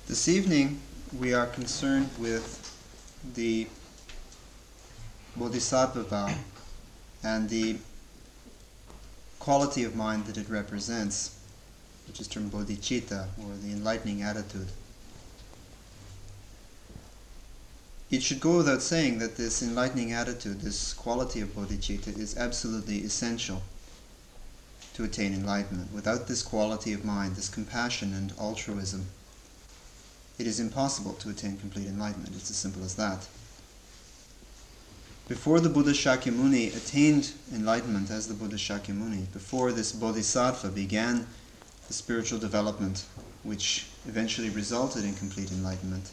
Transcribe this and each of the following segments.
This evening we are concerned with the Bodhisattva vow and the quality of mind that it represents, which is termed bodhicitta, or the enlightening attitude. It should go without saying that this enlightening attitude, this quality of bodhicitta, is absolutely essential to attain enlightenment. Without this quality of mind, this compassion and altruism, it is impossible to attain complete enlightenment. It's as simple as that. Before the Buddha Shakyamuni attained enlightenment as the Buddha Shakyamuni, before this bodhisattva began the spiritual development which eventually resulted in complete enlightenment,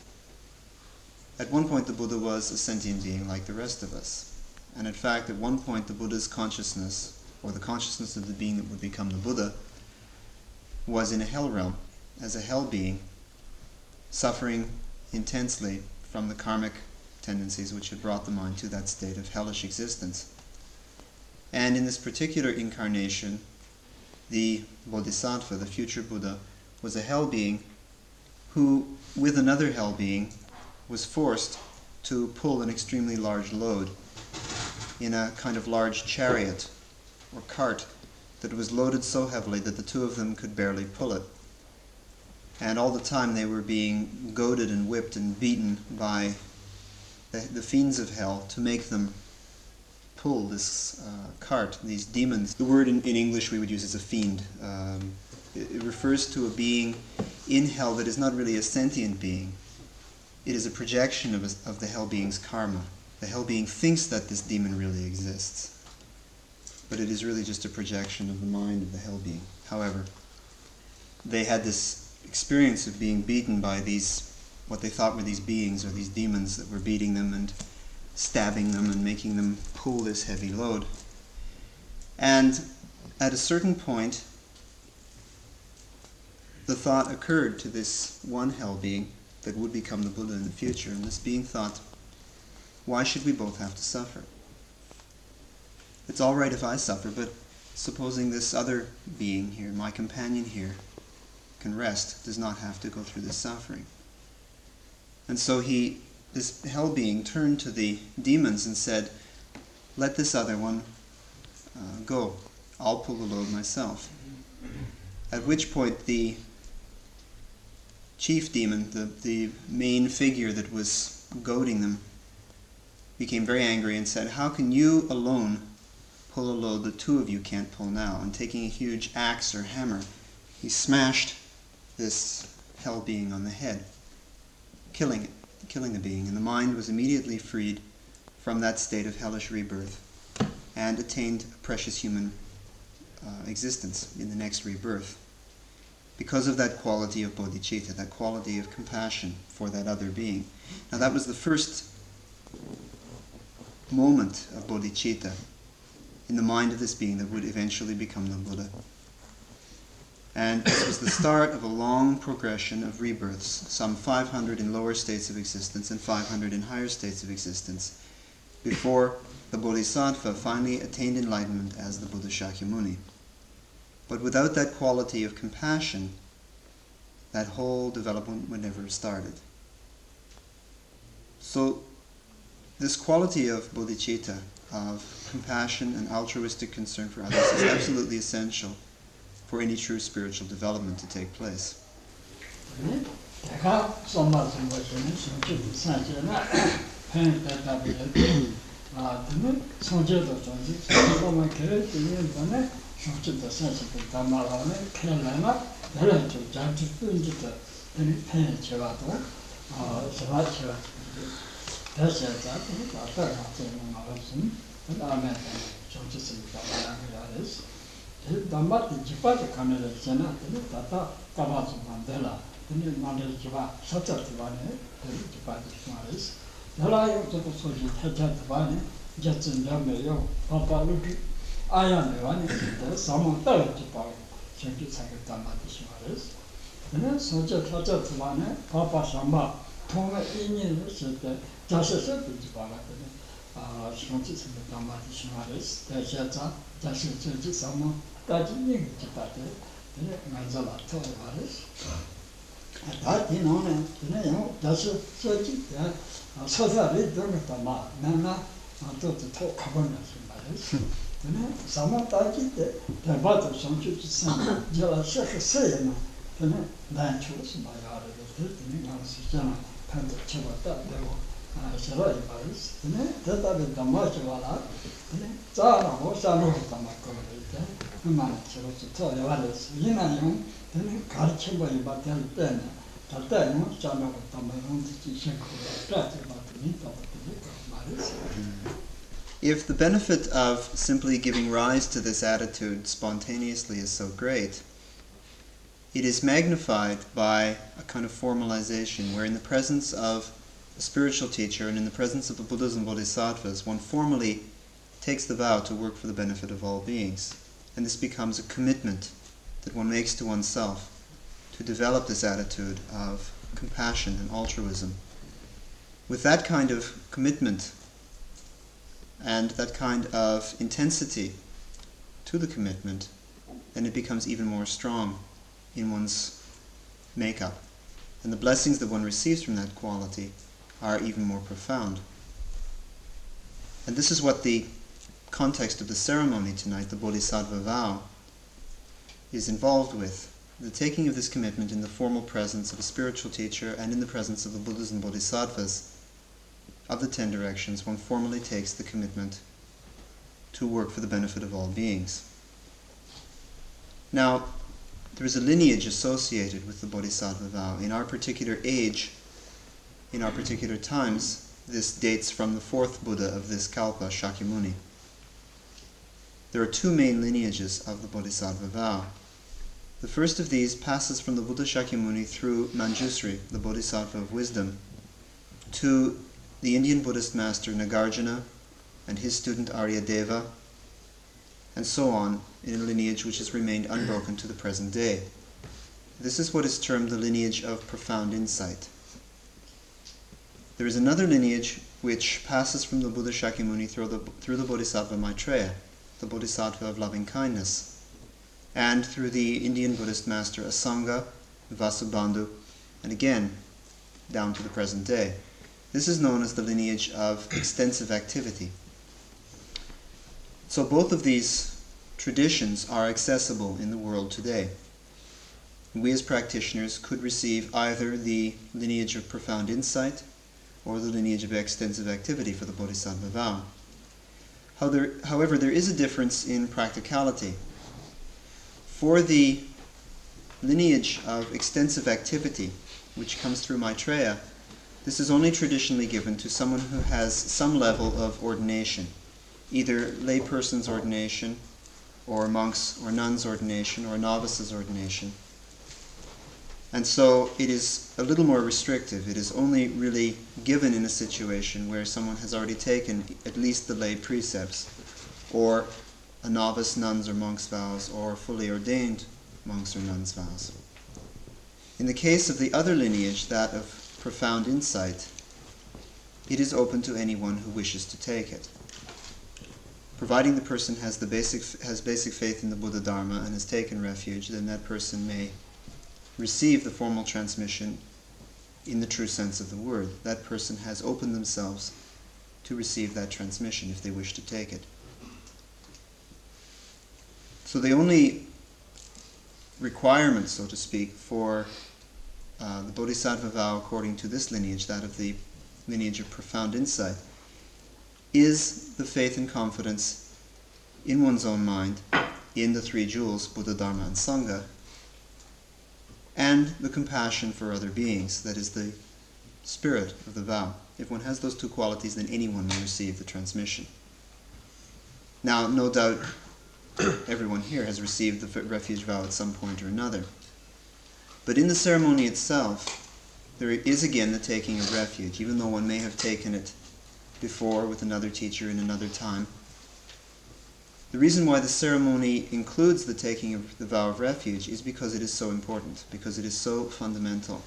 at one point the Buddha was a sentient being like the rest of us. And in fact, at one point the Buddha's consciousness, or the consciousness of the being that would become the Buddha, was in a hell realm, as a hell being, suffering intensely from the karmic tendencies which had brought the mind to that state of hellish existence. And in this particular incarnation, the Bodhisattva, the future Buddha, was a hell being who, with another hell being, was forced to pull an extremely large load in a kind of large chariot or cart that was loaded so heavily that the two of them could barely pull it. And all the time they were being goaded and whipped and beaten by the fiends of hell to make them pull this cart, these demons. The word in English we would use is a fiend. It refers to a being in hell that is not really a sentient being. It is a projection of the hell being's karma. The hell being thinks that this demon really exists, but it is really just a projection of the mind of the hell being. However, they had this experience of being beaten by these, what they thought were these beings or these demons that were beating them and stabbing them and making them pull this heavy load. And at a certain point, the thought occurred to this one hell being that would become the Buddha in the future, and this being thought, why should we both have to suffer? It's all right if I suffer, but supposing this other being here, my companion here, can rest, does not have to go through this suffering. And so this hell being turned to the demons and said, let this other one go. I'll pull the load myself. At which point the chief demon, the main figure that was goading them, became very angry and said, how can you alone pull a load that two of you can't pull now? And taking a huge axe or hammer, he smashed this hell being on the head, killing the being. And the mind was immediately freed from that state of hellish rebirth and attained a precious human existence in the next rebirth, because of that quality of bodhicitta, that quality of compassion for that other being. Now that was the first moment of bodhicitta in the mind of this being that would eventually become the Buddha. And this was the start of a long progression of rebirths, some 500 in lower states of existence and 500 in higher states of existence, before the Bodhisattva finally attained enlightenment as the Buddha Shakyamuni. But without that quality of compassion, that whole development would never have started. So this quality of bodhicitta, of compassion and altruistic concern for others, is absolutely essential for any true spiritual development to take place. 가 somma somma는 som주 산제나 팬다다비에 아 근데 성제도 전지 somma 그래 되는 거네 som주도 산제도 담아라네 그러나 내가 좀 자주 쓰는지도 팬 제가도 제가 다시 하자고 아까 같은 말씀 그다음에 som주 쓰니까 말하기라서 담바티 집까지 가면은 전화는 다다 가봐서 만들라. 근데 만들 집아 서쪽지반에 그 집까지 말이스. 나라요 또 소지 해자지반에 이제쯤 되면요. 바빠로 아야네 와네 진짜 사모 따로 집아 저기 사게 담바티 말이스. 근데 소지 해자지반에 바빠 삼바 통에 인연을 쓸때 자세서 집아가 되네. somci se 담바티 말이스. 대체자 자신 저지 사모 다지는 집다데 근데 만져라 또 말이스. 다 디노네 그냥 다시 저기 서사를 들었다 마 나나 또 가보면서 말이스. 근데 사모 다지때 대바도 somci 산 제가 세세나 근데 난 초스 말하를 듣더니 나서잖아 판도 쳐봤다 내고 저러이 말이스. 근데 대답이 담아줘라 근데 자라고 사놓고 담았거든 그만 저렇게 더 여와서 이나용 되는 가르쳐봐야 받을 때는 달때는 자라고 담아놓은 듯이 생각을 하지 말더니 말이스. If the benefit of simply giving rise to this attitude spontaneously is so great, it is magnified by a kind of formalization where in the presence of a spiritual teacher and in the presence of the Buddhas and Bodhisattvas, one formally takes the vow to work for the benefit of all beings. And this becomes a commitment that one makes to oneself to develop this attitude of compassion and altruism. With that kind of commitment and that kind of intensity to the commitment, then it becomes even more strong in one's makeup. And the blessings that one receives from that quality are even more profound. And this is what the context of the ceremony tonight, the Bodhisattva vow, is involved with. The taking of this commitment in the formal presence of a spiritual teacher and in the presence of the Buddhas and Bodhisattvas of the 10 directions, one formally takes the commitment to work for the benefit of all beings. Now, there is a lineage associated with the Bodhisattva vow. In our particular age, in our particular times, this dates from the 4th Buddha of this Kalpa, Shakyamuni. There are 2 main lineages of the Bodhisattva vow. The first of these passes from the Buddha Shakyamuni through Manjusri, the Bodhisattva of wisdom, to the Indian Buddhist master Nagarjuna and his student Aryadeva, and so on, in a lineage which has remained unbroken to the present day. This is what is termed the lineage of profound insight. There is another lineage which passes from the Buddha Shakyamuni through the Bodhisattva Maitreya, the Bodhisattva of loving kindness, and through the Indian Buddhist master Asanga, Vasubandhu, and again down to the present day. This is known as the lineage of extensive activity. So both of these traditions are accessible in the world today. We as practitioners could receive either the lineage of profound insight or the lineage of extensive activity for the Bodhisattva vow. However, there is a difference in practicality. For the lineage of extensive activity, which comes through Maitreya, this is only traditionally given to someone who has some level of ordination, either layperson's ordination, or monks or nuns' ordination, or novices' ordination. And so it is a little more restrictive. It is only really given in a situation where someone has already taken at least the lay precepts, or a novice nun's or monk's vows, or fully ordained monk's or nun's vows. In the case of the other lineage, that of profound insight, it is open to anyone who wishes to take it. Providing the person has basic faith in the Buddha Dharma and has taken refuge, then that person may receive the formal transmission in the true sense of the word. That person has opened themselves to receive that transmission if they wish to take it. So the only requirement, so to speak, for the Bodhisattva vow according to this lineage, that of the lineage of profound insight, is the faith and confidence in one's own mind in the three jewels, Buddha, Dharma, and Sangha, and the compassion for other beings, that is the spirit of the vow. If one has those two qualities, then anyone may receive the transmission. Now, no doubt everyone here has received the refuge vow at some point or another. But in the ceremony itself, there is again the taking of refuge, even though one may have taken it before with another teacher in another time. The reason why the ceremony includes the taking of the vow of refuge is because it is so important, because it is so fundamental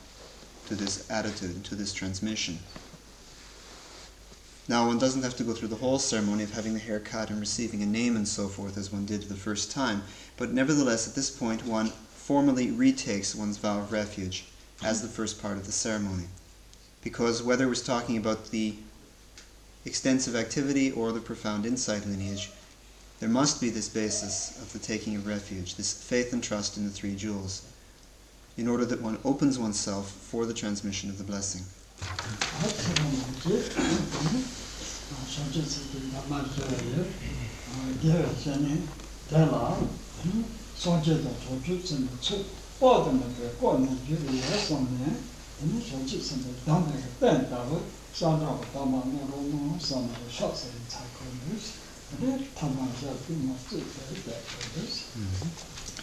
to this attitude and to this transmission. Now, one doesn't have to go through the whole ceremony of having the hair cut and receiving a name and so forth as one did the first time, but nevertheless, at this point, one formally retakes one's vow of refuge as the first part of the ceremony. Because whether we're talking about the extensive activity or the profound insight lineage, there must be this basis of the taking of refuge, this faith and trust in the three jewels, in order that one opens oneself for the transmission of the blessing.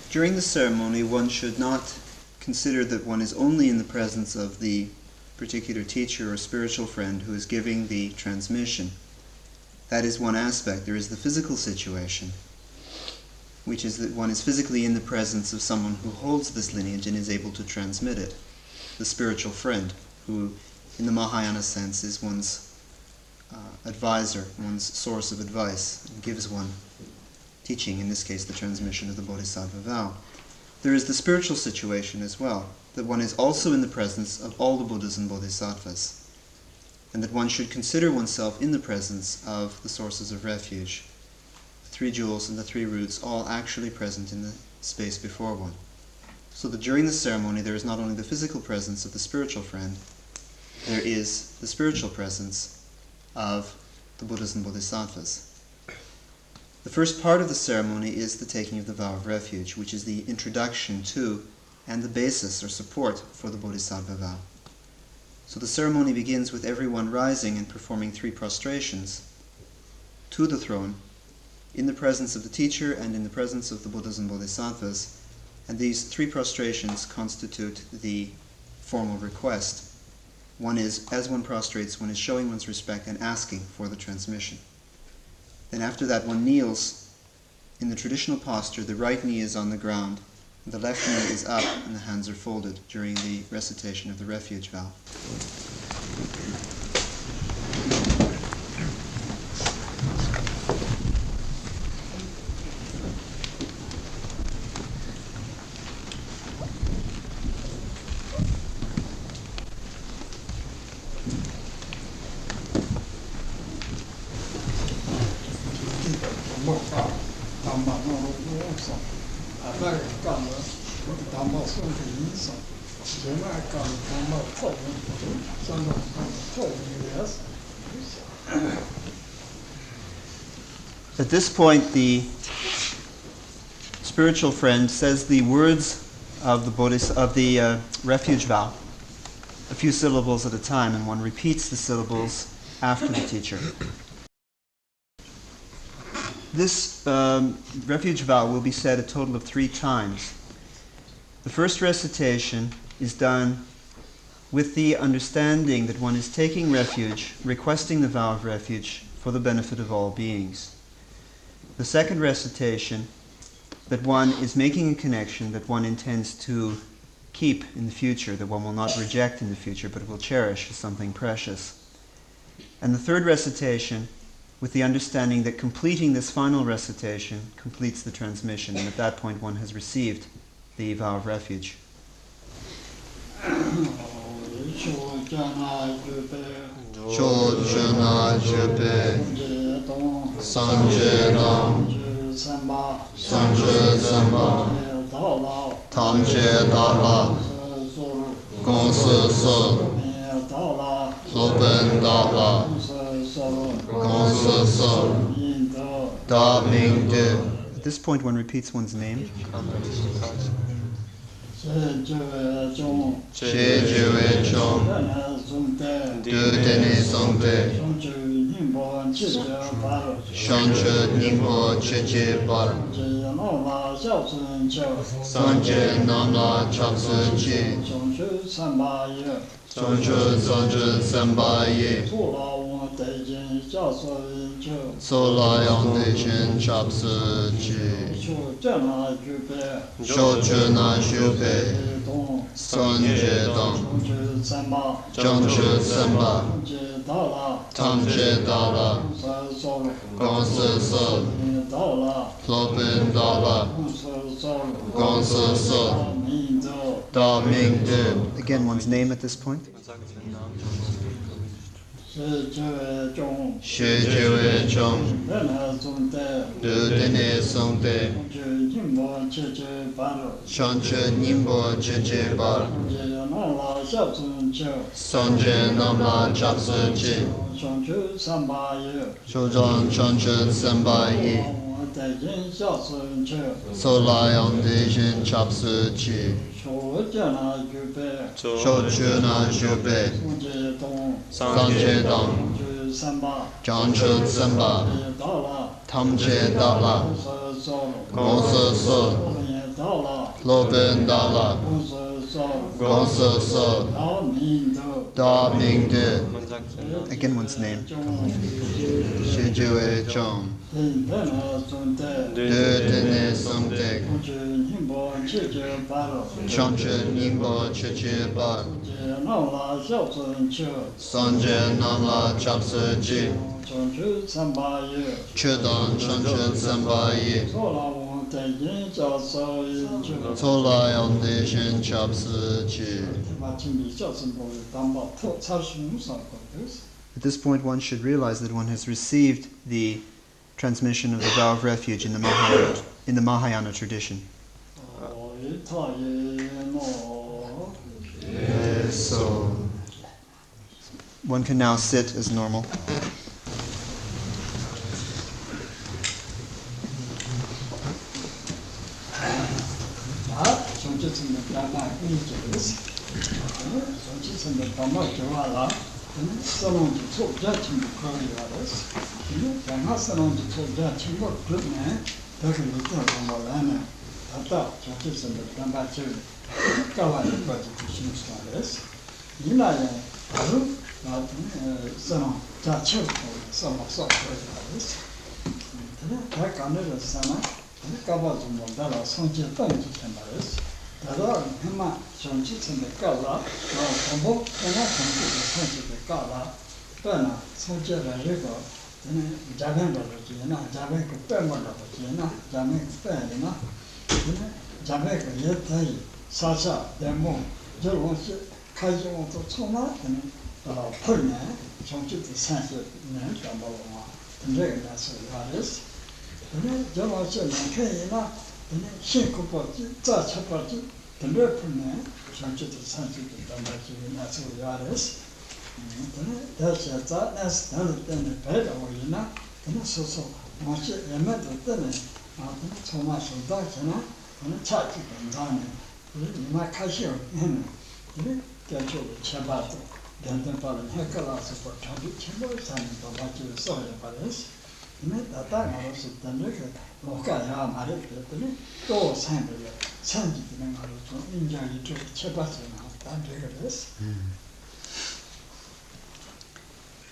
During the ceremony, one should not consider that one is only in the presence of the particular teacher or spiritual friend who is giving the transmission. That is one aspect. There is the physical situation, which is that one is physically in the presence of someone who holds this lineage and is able to transmit it. The spiritual friend, who in the Mahayana sense is one's advisor, one's source of advice, and gives one teaching, in this case the transmission of the Bodhisattva vow. There is the spiritual situation as well, that one is also in the presence of all the Buddhas and Bodhisattvas, and that one should consider oneself in the presence of the sources of refuge, the three jewels and the three roots, all actually present in the space before one. So that during the ceremony there is not only the physical presence of the spiritual friend, there is the spiritual presence of the Buddhas and Bodhisattvas. The first part of the ceremony is the taking of the vow of refuge, which is the introduction to and the basis or support for the Bodhisattva vow. So the ceremony begins with everyone rising and performing 3 prostrations to the throne in the presence of the teacher and in the presence of the Buddhas and Bodhisattvas, and these 3 prostrations constitute the formal request. One is, as one prostrates, one is showing one's respect and asking for the transmission. Then after that, one kneels in the traditional posture. The right knee is on the ground, the left knee is up, and the hands are folded during the recitation of the refuge vow. At this point, the spiritual friend says the words of the refuge vow, a few syllables at a time, and one repeats the syllables after the teacher. This refuge vow will be said a total of 3 times. The first recitation is done with the understanding that one is taking refuge, requesting the vow of refuge for the benefit of all beings. The second recitation, that one is making a connection that one intends to keep in the future, that one will not reject in the future, but will cherish as something precious. And the third recitation, with the understanding that completing this final recitation completes the transmission, and at that point one has received the vow of refuge. Chodjana Jepe Sanje Dam Sanje Zamba Tamje Dala 公司色，到了，罗本到了，公司色，公司色，明德，大明德， At this point, one repeats one's name. 是这中，谢绝为中，人中的，德德尼松德，中就宁波去这八路，上车宁波切切巴，这老拉小村桥，三界南拉插斯基，中去381，中车三车三八一，土老王得见小村桥，索拉扬德ရှင်插斯基，就这那就别，小车那修北，东，三界东，中去38，中车三八，中去到了，tam界到了，公司色，公司色，到了。罗本到了，公司色，公司色，明德，大明德， Again, one's name at this point. 是这中，谢绝为中，人中的，德德尼松德，就宁波去这八路，上车宁波切切巴，这那拉小村桥，三界南拉插斯基，上去381，首长上车三八一，我带进小村桥，索拉扬德ရှင်插斯基，说这那就别，小车那修北，中街东，三界东，就38，上车三八，到了，tam界到了，公司色，公司色，也到了，罗本到了，公司色，公司色，到明德。大明德， Again, one's name. 谢绝为中，德德尼松德，上车宁波切切巴，三界南拉插斯基，车当上车三八一，索拉扬德ရှင်插斯基。 At this point, one should realize that one has received the transmission of the vow of refuge in the Mahayana tradition. So, One can now sit as normal.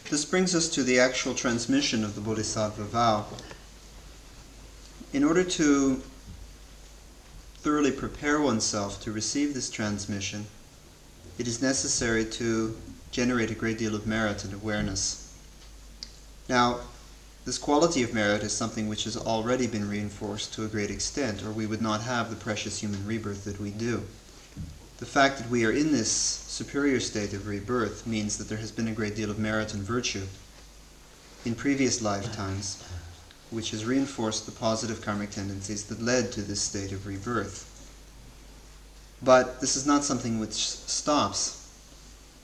This brings us to the actual transmission of the Bodhisattva vow. In order to thoroughly prepare oneself to receive this transmission, it is necessary to generate a great deal of merit and awareness. Now, this quality of merit is something which has already been reinforced to a great extent, or we would not have the precious human rebirth that we do. The fact that we are in this superior state of rebirth means that there has been a great deal of merit and virtue in previous lifetimes, which has reinforced the positive karmic tendencies that led to this state of rebirth. But this is not something which stops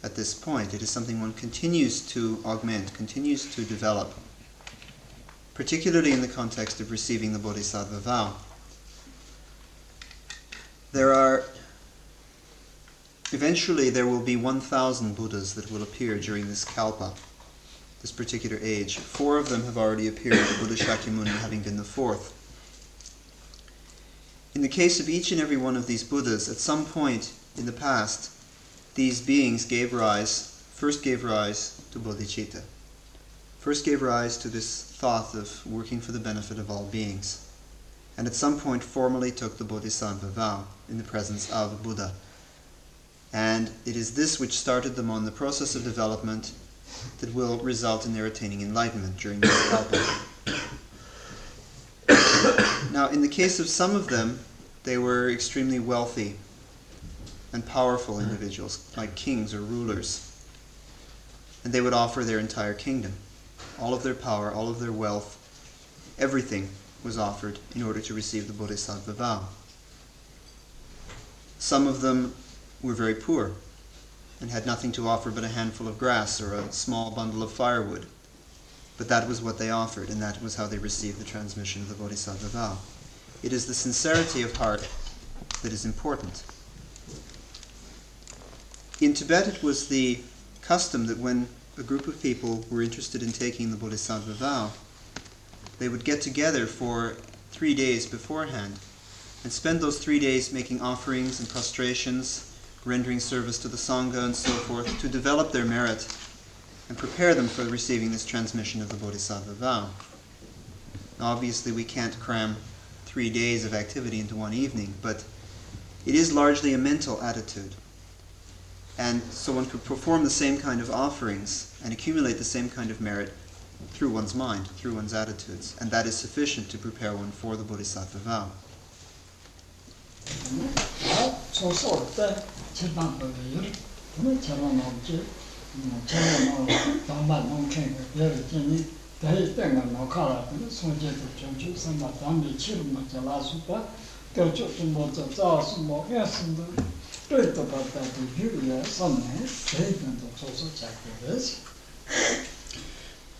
at this point. It is something one continues to augment, continues to develop, particularly in the context of receiving the Bodhisattva vow. Eventually there will be 1,000 Buddhas that will appear during this kalpa, this particular age. 4 of them have already appeared, the Buddha Shakyamuni having been the 4th. In the case of each and every one of these Buddhas, at some point in the past, these beings first gave rise to bodhicitta, first gave rise to this thought of working for the benefit of all beings, and at some point formally took the Bodhisattva vow in the presence of Buddha. And it is this which started them on the process of development that will result in their attaining enlightenment during this kalpa. Now, in the case of some of them, they were extremely wealthy and powerful individuals, like kings or rulers. And they would offer their entire kingdom. All of their power, all of their wealth, everything was offered in order to receive the Bodhisattva vow. Some of them were very poor and had nothing to offer but a handful of grass or a small bundle of firewood. But that was what they offered, and that was how they received the transmission of the Bodhisattva vow. It is the sincerity of heart that is important. In Tibet, it was the custom that when a group of people were interested in taking the Bodhisattva vow, they would get together for 3 days beforehand and spend those 3 days making offerings and prostrations, rendering service to the Sangha and so forth, to develop their merit and prepare them for receiving this transmission of the Bodhisattva vow. Now, obviously, we can't cram 3 days of activity into one evening, but it is largely a mental attitude. And so one could perform the same kind of offerings and accumulate the same kind of merit through one's mind, through one's attitudes, and that is sufficient to prepare one for the Bodhisattva vow.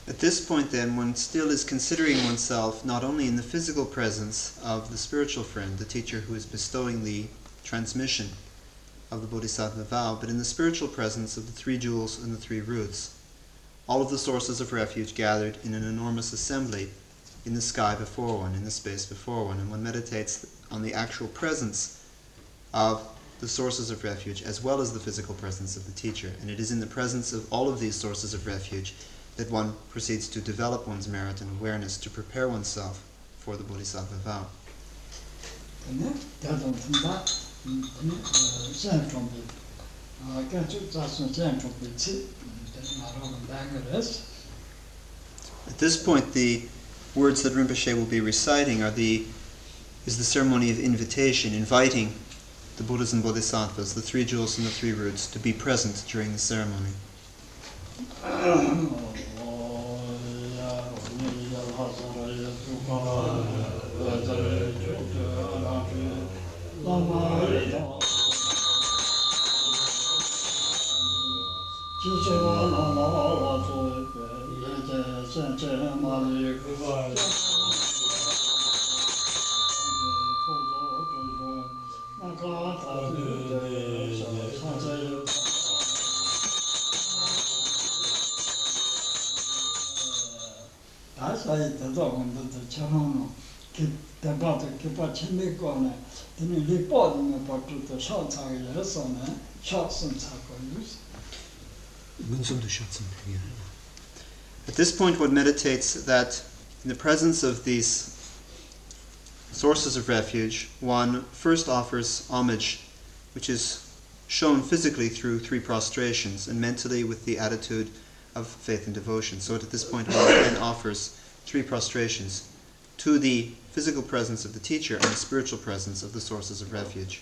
At this point then, one still is considering oneself not only in the physical presence of the spiritual friend, the teacher who is bestowing the transmission of the Bodhisattva vow, but in the spiritual presence of the 3 jewels and the 3 roots, all of the sources of refuge gathered in an enormous assembly in the sky before one, in the space before one, and one meditates on the actual presence of the sources of refuge as well as the physical presence of the teacher. And it is in the presence of all of these sources of refuge that one proceeds to develop one's merit and awareness to prepare oneself for the Bodhisattva vow. At this point, the words that Rinpoche will be reciting is the ceremony of invitation, inviting the Buddhas and Bodhisattvas, the 3 jewels and the 3 roots, to be present during the ceremony. At this point, one meditates that in the presence of these sources of refuge, one first offers homage, which is shown physically through 3 prostrations, and mentally with the attitude of faith and devotion. So at this point, one then offers 3 prostrations to the physical presence of the teacher and the spiritual presence of the sources of refuge.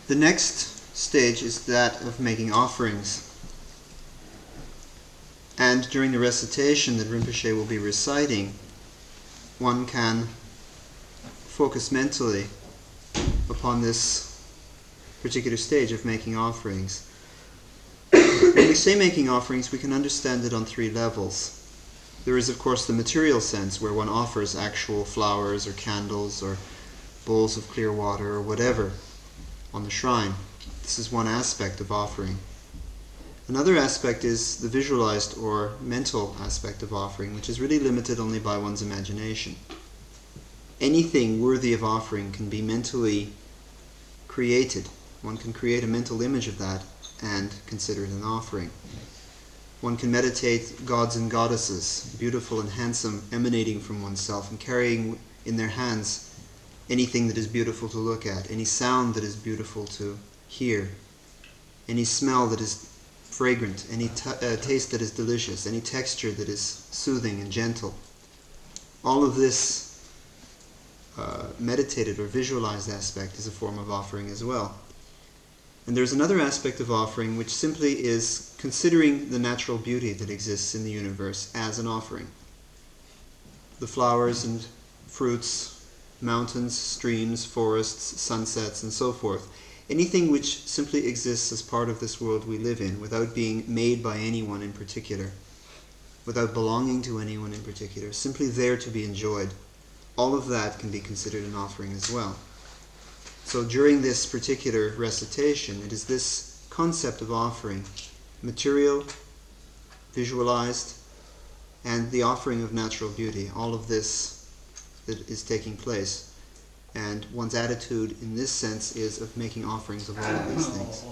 The next stage is that of making offerings. And during the recitation that Rinpoche will be reciting, one can focus mentally upon this particular stage of making offerings. When we say making offerings, we can understand it on three levels. There is, of course, the material sense, where one offers actual flowers or candles or bowls of clear water or whatever on the shrine. This is one aspect of offering. Another aspect is the visualized or mental aspect of offering, which is really limited only by one's imagination. Anything worthy of offering can be mentally created. One can create a mental image of that and consider it an offering. One can meditate gods and goddesses, beautiful and handsome, emanating from oneself and carrying in their hands anything that is beautiful to look at, any sound that is beautiful to hear, any smell that is fragrant, any taste that is delicious, any texture that is soothing and gentle. All of this meditated or visualized aspect is a form of offering as well. And there's another aspect of offering which simply is considering the natural beauty that exists in the universe as an offering. The flowers and fruits, mountains, streams, forests, sunsets, and so forth. Anything which simply exists as part of this world we live in, without being made by anyone in particular, without belonging to anyone in particular, simply there to be enjoyed. All of that can be considered an offering as well. So during this particular recitation, it is this concept of offering, material, visualized, and the offering of natural beauty, all of this that is taking place. And one's attitude in this sense is of making offerings of all of these things.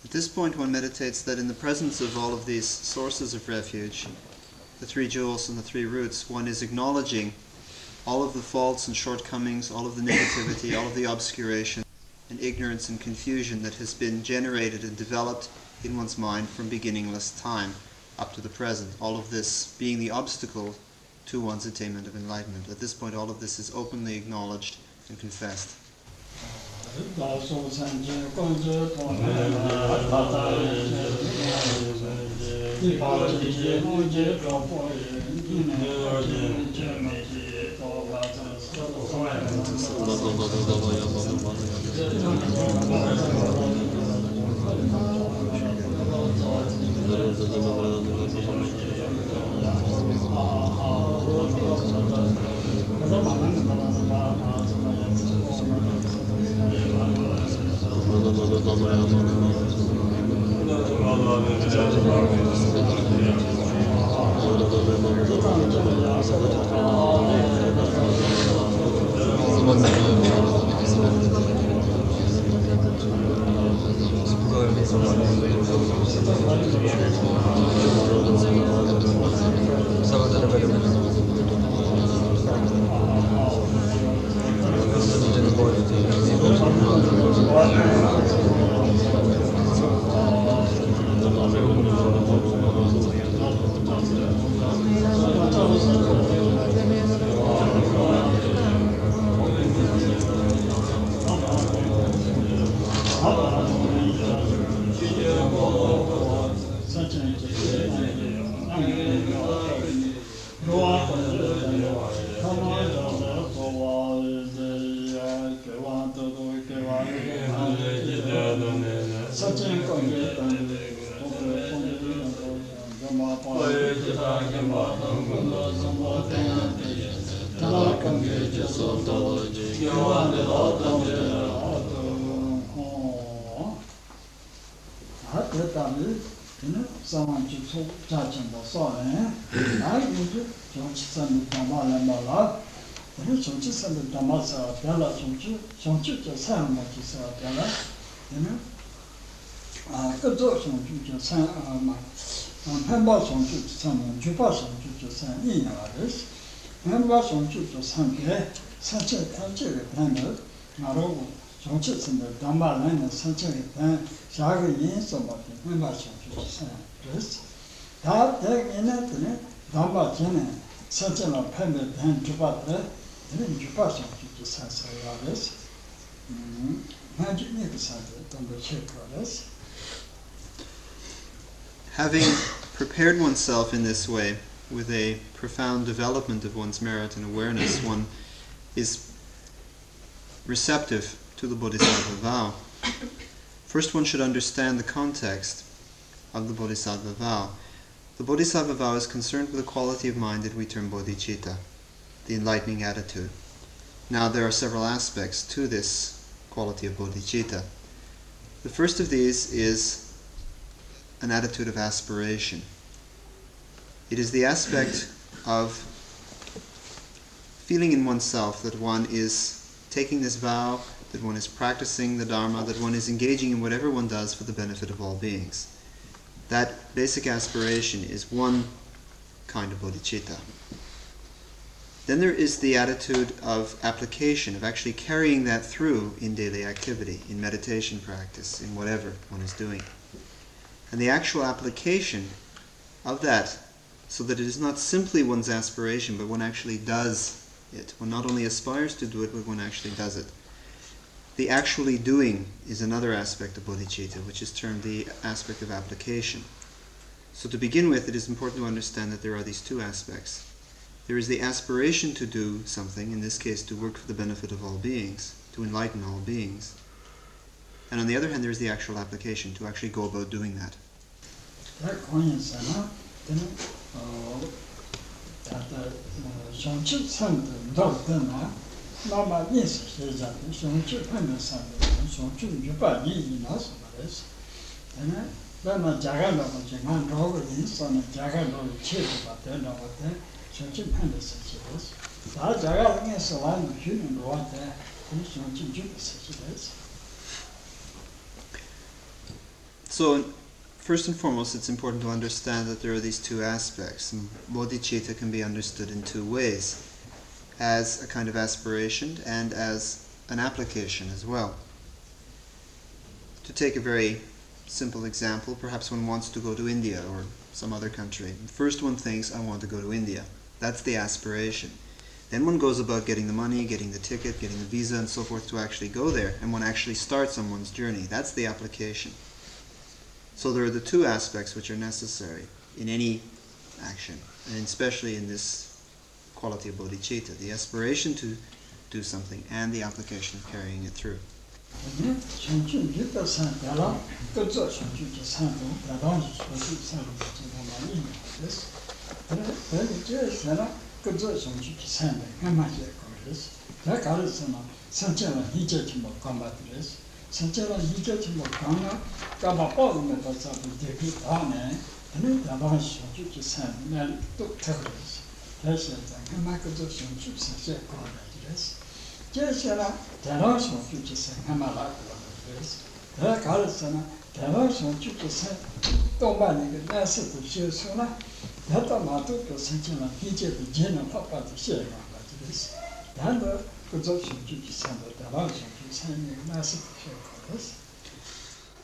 At this point, one meditates that in the presence of all of these sources of refuge, the three jewels and the three roots, one is acknowledging all of the faults and shortcomings, all of the negativity, all of the obscuration and ignorance and confusion that has been generated and developed in one's mind from beginningless time up to the present. All of this being the obstacle to one's attainment of enlightenment. At this point, all of this is openly acknowledged and confessed. Having prepared oneself in this way, with a profound development of one's merit and awareness, one is receptive to the Bodhisattva vow. First, one should understand the context of the Bodhisattva vow. The Bodhisattva vow is concerned with a quality of mind that we term bodhicitta, the enlightening attitude. Now, there are several aspects to this quality of bodhicitta. The first of these is an attitude of aspiration. It is the aspect of feeling in oneself that one is taking this vow, that one is practicing the Dharma, that one is engaging in whatever one does for the benefit of all beings. That basic aspiration is one kind of bodhicitta. Then there is the attitude of application, of actually carrying that through in daily activity, in meditation practice, in whatever one is doing. And the actual application of that, so that it is not simply one's aspiration, but one actually does it. One not only aspires to do it, but one actually does it. The actually doing is another aspect of bodhicitta, which is termed the aspect of application. So to begin with, it is important to understand that there are these two aspects. There is the aspiration to do something, in this case to work for the benefit of all beings, to enlighten all beings. And on the other hand, there is the actual application, to actually go about doing that. So, first and foremost, it's important to understand that there are these two aspects. Bodhicitta can be understood in two ways, as a kind of aspiration and as an application as well. To take a very simple example, perhaps one wants to go to India or some other country. First one thinks, I want to go to India. That's the aspiration. Then one goes about getting the money, getting the ticket, getting the visa and so forth to actually go there, and one actually starts on one's journey. That's the application. So there are the two aspects which are necessary in any action, and especially in this quality of bodhicitta, the aspiration to do something and the application of carrying it through.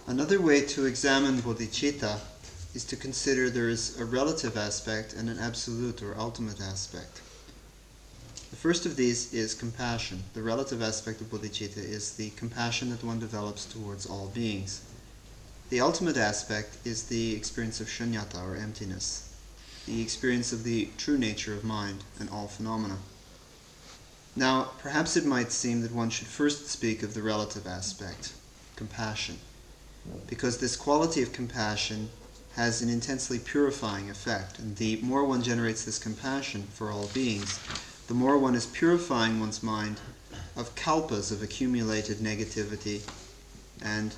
Another way to examine bodhicitta is to consider there is a relative aspect and an absolute or ultimate aspect. The first of these is compassion. The relative aspect of bodhicitta is the compassion that one develops towards all beings. The ultimate aspect is the experience of shunyata, or emptiness, the experience of the true nature of mind and all phenomena. Now, perhaps it might seem that one should first speak of the relative aspect, compassion, because this quality of compassion has an intensely purifying effect, and the more one generates this compassion for all beings, the more one is purifying one's mind of kalpas, of accumulated negativity and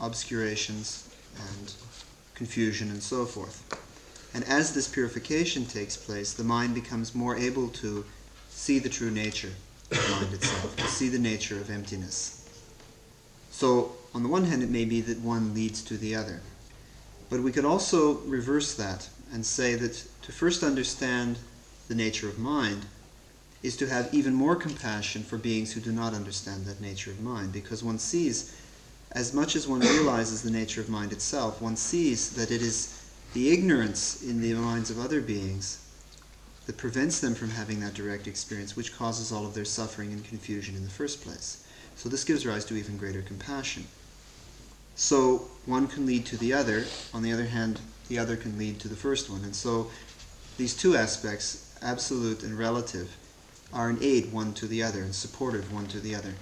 obscurations and confusion and so forth. And as this purification takes place, the mind becomes more able to see the true nature of mind itself, to see the nature of emptiness. So, on the one hand, it may be that one leads to the other. But we could also reverse that and say that to first understand the nature of mind is to have even more compassion for beings who do not understand that nature of mind, because one sees, as much as one realizes the nature of mind itself, one sees that it is the ignorance in the minds of other beings that prevents them from having that direct experience, which causes all of their suffering and confusion in the first place. So this gives rise to even greater compassion. So one can lead to the other, on the other hand, the other can lead to the first one. And so these two aspects, absolute and relative, are an aid one to the other and supportive one to the other.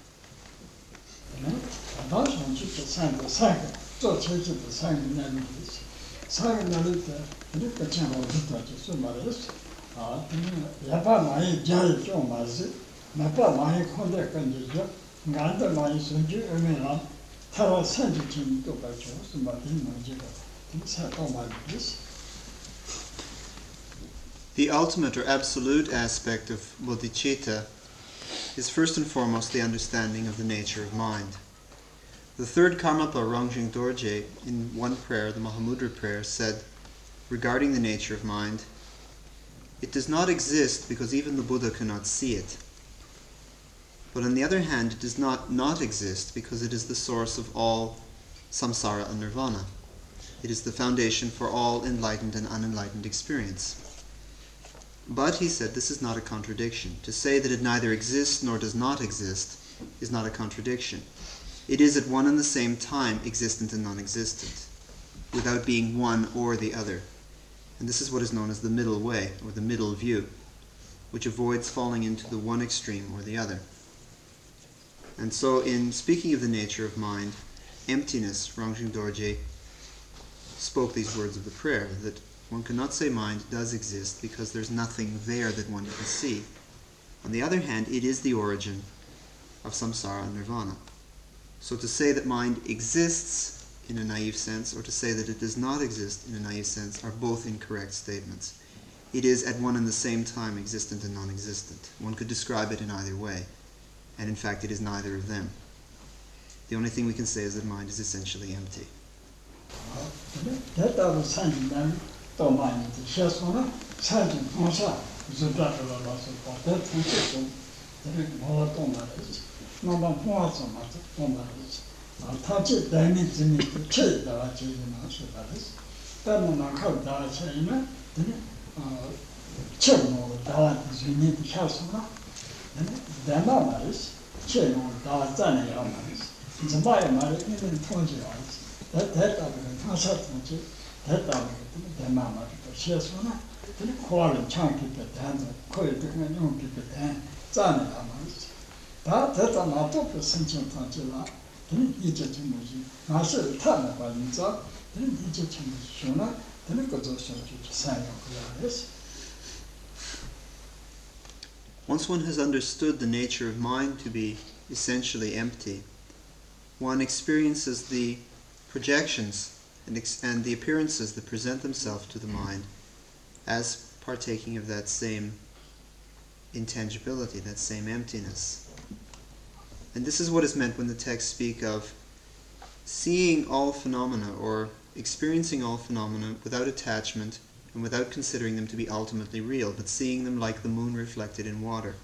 The ultimate or absolute aspect of bodhicitta is first and foremost the understanding of the nature of mind. The third Karmapa Rongjung Dorje, in one prayer, the Mahamudra prayer, said regarding the nature of mind, it does not exist because even the Buddha cannot see it. But on the other hand, it does not exist because it is the source of all samsara and nirvana. It is the foundation for all enlightened and unenlightened experience. But, he said, this is not a contradiction. To say that it neither exists nor does not exist is not a contradiction. It is at one and the same time existent and non-existent, without being one or the other. And this is what is known as the middle way, or the middle view, which avoids falling into the one extreme or the other. And so, in speaking of the nature of mind, emptiness, Rongjung Dorje spoke these words of the prayer, that one cannot say mind does exist because there's nothing there that one can see. On the other hand, it is the origin of samsara and nirvana. So to say that mind exists in a naive sense, or to say that it does not exist in a naive sense, are both incorrect statements. it is at one and the same time existent and non-existent. One could describe it in either way, and in fact it is neither of them. The only thing we can say is that mind is essentially empty. Once one has understood the nature of mind to be essentially empty, one experiences the projections and the appearances that present themselves to the mind as partaking of that same intangibility, that same emptiness. And this is what is meant when the texts speak of seeing all phenomena or experiencing all phenomena without attachment and without considering them to be ultimately real, but seeing them like the moon reflected in water.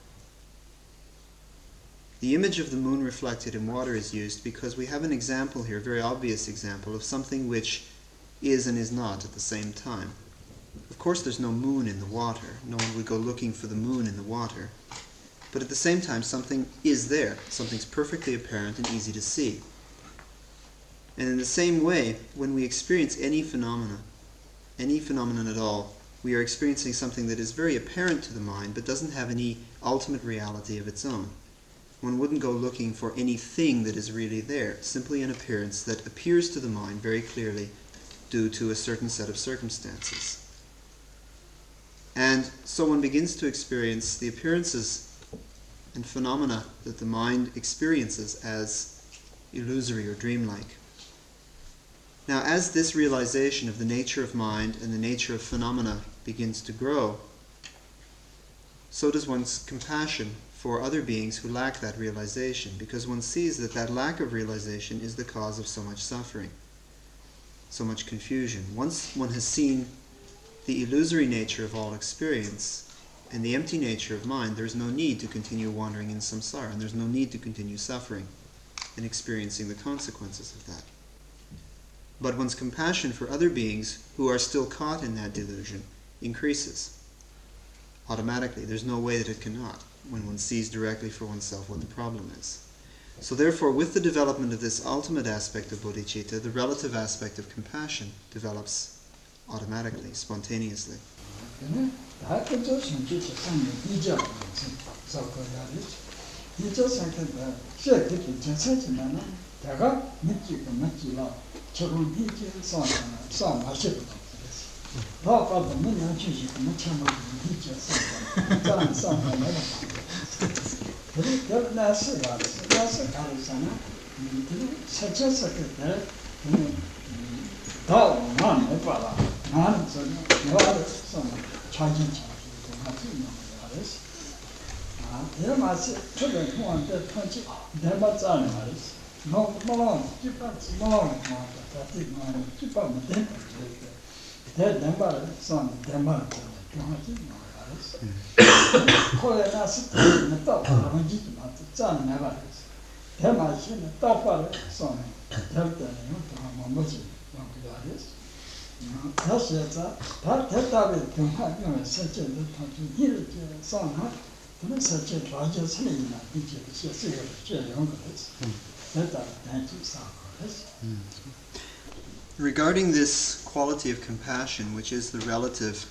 The image of the moon reflected in water is used because we have an example here, a very obvious example, of something which is and is not at the same time. Of course there's no moon in the water. No one would go looking for the moon in the water. But at the same time something is there. Something's perfectly apparent and easy to see. And in the same way, when we experience any phenomenon at all, we are experiencing something that is very apparent to the mind but doesn't have any ultimate reality of its own. One wouldn't go looking for anything that is really there, simply an appearance that appears to the mind very clearly due to a certain set of circumstances. And so one begins to experience the appearances and phenomena that the mind experiences as illusory or dreamlike. Now, as this realization of the nature of mind and the nature of phenomena begins to grow, so does one's compassion for other beings who lack that realization, because one sees that that lack of realization is the cause of so much suffering, so much confusion. Once one has seen the illusory nature of all experience and the empty nature of mind, there's no need to continue wandering in samsara, and there's no need to continue suffering and experiencing the consequences of that. But one's compassion for other beings who are still caught in that delusion increases automatically. There's no way that it cannot when one sees directly for oneself what the problem is. So therefore, with the development of this ultimate aspect of bodhicitta, the relative aspect of compassion develops automatically, spontaneously. Regarding this quality of compassion, which is the relative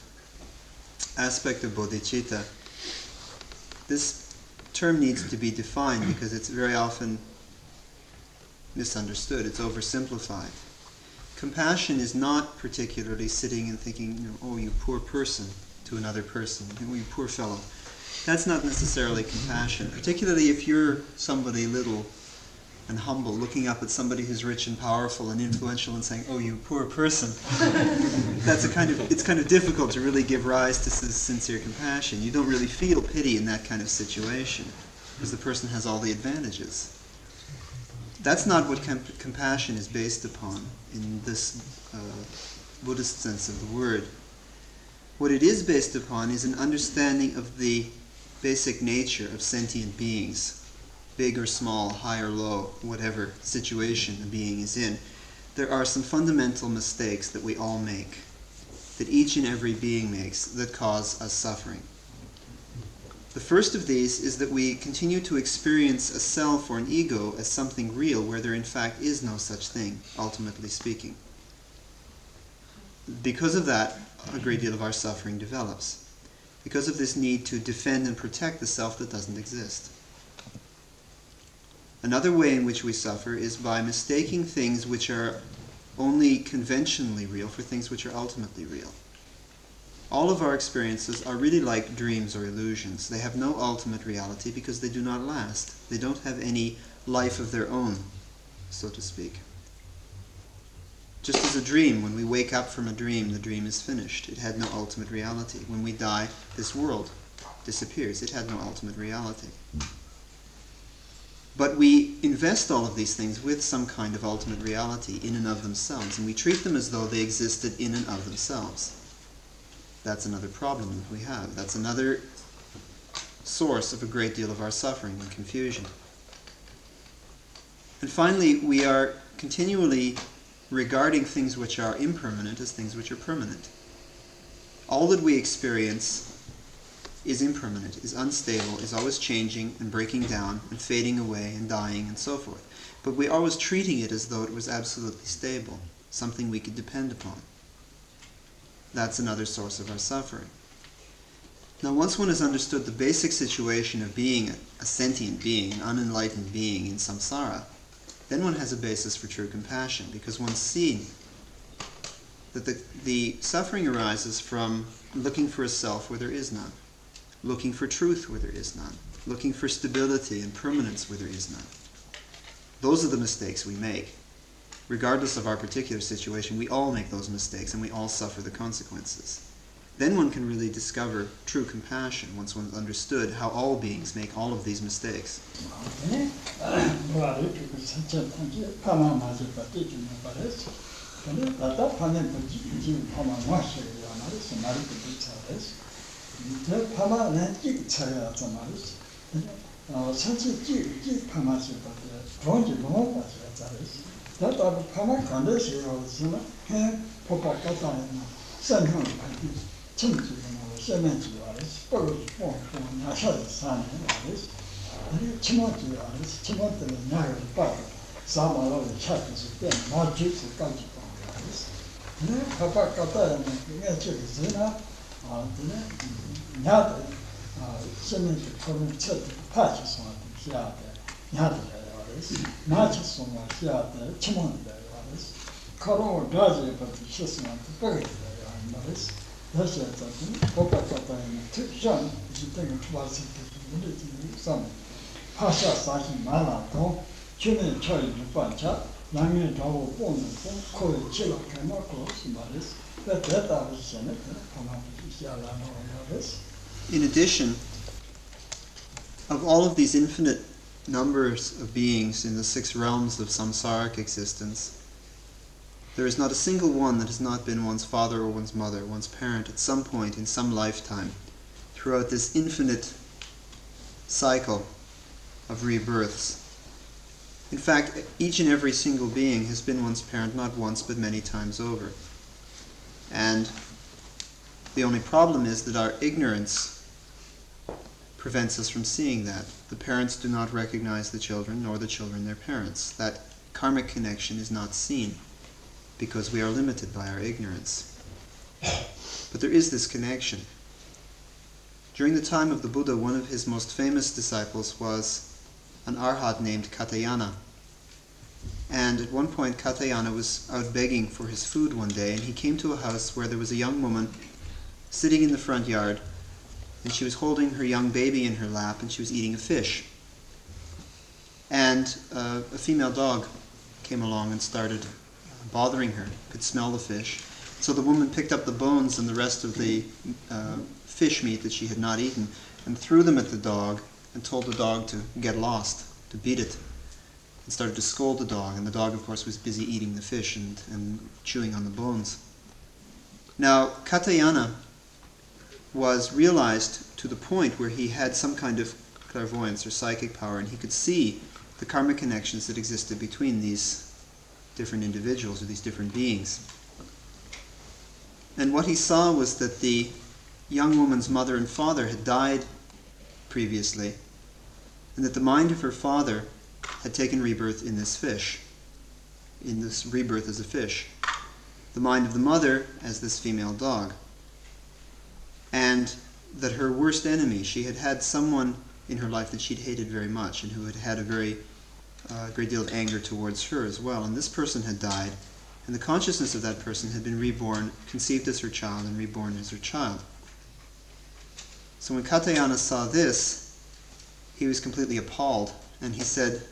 aspect of bodhicitta, this term needs to be defined because it's very often misunderstood. It's oversimplified. Compassion is not particularly sitting and thinking, oh, you poor person, to another person, oh, you poor fellow. That's not necessarily compassion, particularly if you're somebody little and humble, looking up at somebody who's rich and powerful and influential and saying, "Oh, you poor person." It's kind of difficult to really give rise to sincere compassion. You don't really feel pity in that kind of situation because the person has all the advantages. That's not what compassion is based upon in this Buddhist sense of the word. What it is based upon is an understanding of the basic nature of sentient beings, big or small, high or low, whatever situation a being is in. There are some fundamental mistakes that we all make, that each and every being makes, that cause us suffering. The first of these is that we continue to experience a self or an ego as something real where there in fact is no such thing, ultimately speaking. Because of that, a great deal of our suffering develops. Because of this need to defend and protect the self that doesn't exist. Another way in which we suffer is by mistaking things which are only conventionally real for things which are ultimately real. All of our experiences are really like dreams or illusions. They have no ultimate reality because they do not last. They don't have any life of their own, so to speak. Just as a dream, when we wake up from a dream, the dream is finished. It had no ultimate reality. When we die, this world disappears. It had no ultimate reality. But we invest all of these things with some kind of ultimate reality in and of themselves, and we treat them as though they existed in and of themselves. That's another problem that we have. That's another source of a great deal of our suffering and confusion. And finally, we are continually regarding things which are impermanent as things which are permanent. All that we experience is impermanent, is unstable, is always changing and breaking down and fading away and dying and so forth. But we're always treating it as though it was absolutely stable, something we could depend upon. That's another source of our suffering. Now, once one has understood the basic situation of being a sentient being, an unenlightened being in samsara, then one has a basis for true compassion, because one's seen that the suffering arises from looking for a self where there is none, looking for truth where there is none, looking for stability and permanence where there is none. Those are the mistakes we make. Regardless of our particular situation, we all make those mistakes and we all suffer the consequences. Then one can really discover true compassion once one's understood how all beings make all of these mistakes. In addition, of all of these infinite numbers of beings in the 6 realms of samsaric existence, there is not a single one that has not been one's father or one's mother, one's parent at some point in some lifetime throughout this infinite cycle of rebirths. In fact, each and every single being has been one's parent not once but many times over. And the only problem is that our ignorance prevents us from seeing that. The parents do not recognize the children, nor the children their parents. That karmic connection is not seen because we are limited by our ignorance. But there is this connection. During the time of the Buddha, one of his most famous disciples was an arhat named Katayana. And at one point, Katayana was out begging for his food one day, and he came to a house where there was a young woman sitting in the front yard, and she was holding her young baby in her lap, and she was eating a fish. And a female dog came along and started bothering her, could smell the fish. So the woman picked up the bones and the rest of the fish meat that she had not eaten and threw them at the dog and told the dog to get lost, to beat it, and started to scold the dog. And the dog, of course, was busy eating the fish and chewing on the bones. Now, Katyayana was realized to the point where he had some kind of clairvoyance or psychic power, and he could see the karmic connections that existed between these different individuals or these different beings. And what he saw was that the young woman's mother and father had died previously, and that the mind of her father had taken rebirth in this fish, in this rebirth as a fish. The mind of the mother as this female dog. And that her worst enemy, she had had someone in her life that she'd hated very much and who had had a great deal of anger towards her as well. And this person had died, and the consciousness of that person had been reborn, conceived as her child, and reborn as her child. So when Katyayana saw this, he was completely appalled, and he said,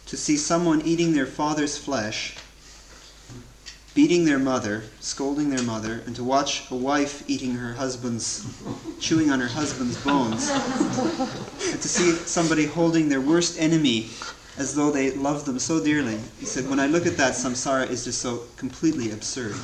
to see someone eating their father's flesh, beating their mother, scolding their mother, and to watch a wife eating her husband's, chewing on her husband's bones, and to see somebody holding their worst enemy as though they loved them so dearly. He said, when I look at that, samsara is just so completely absurd.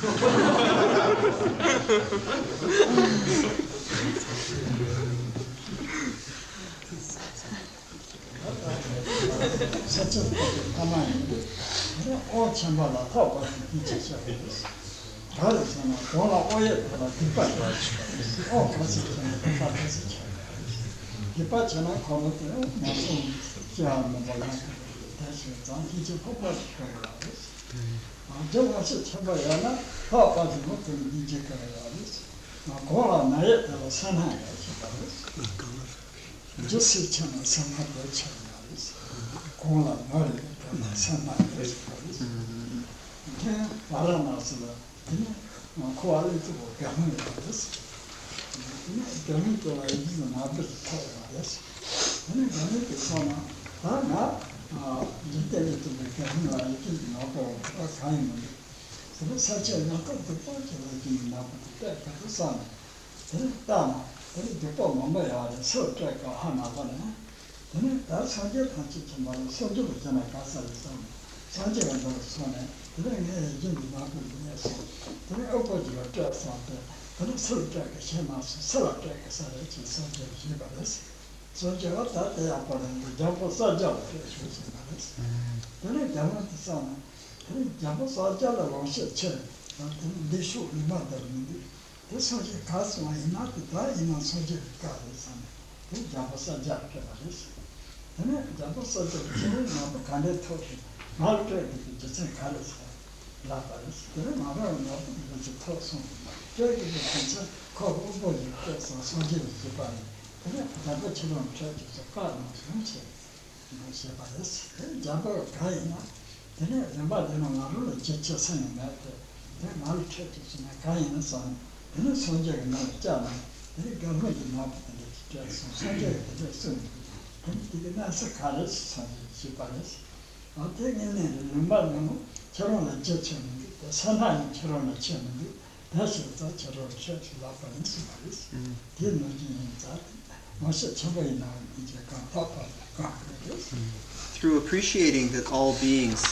Through appreciating that all beings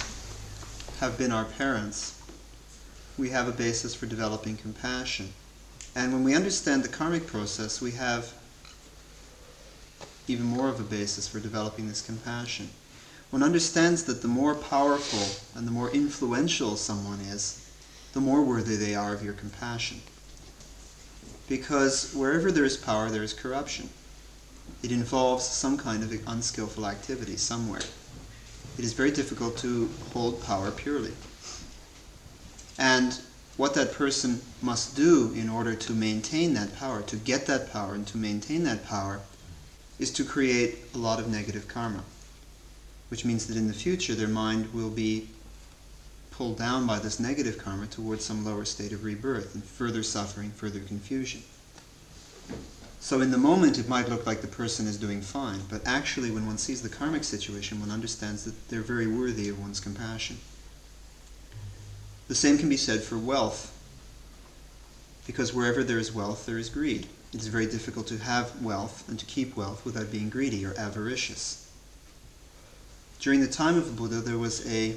have been our parents, we have a basis for developing compassion. And when we understand the karmic process, we have even more of a basis for developing this compassion. One understands that the more powerful and the more influential someone is, the more worthy they are of your compassion. Because wherever there is power, there is corruption. It involves some kind of unskillful activity somewhere. It is very difficult to hold power purely. And what that person must do in order to maintain that power, to get that power and to maintain that power, is to create a lot of negative karma, which means that in the future their mind will be pulled down by this negative karma towards some lower state of rebirth and further suffering, further confusion. So in the moment it might look like the person is doing fine, but actually when one sees the karmic situation, one understands that they're very worthy of one's compassion. The same can be said for wealth, because wherever there is wealth, there is greed. It is very difficult to have wealth and to keep wealth without being greedy or avaricious. During the time of the Buddha, there was a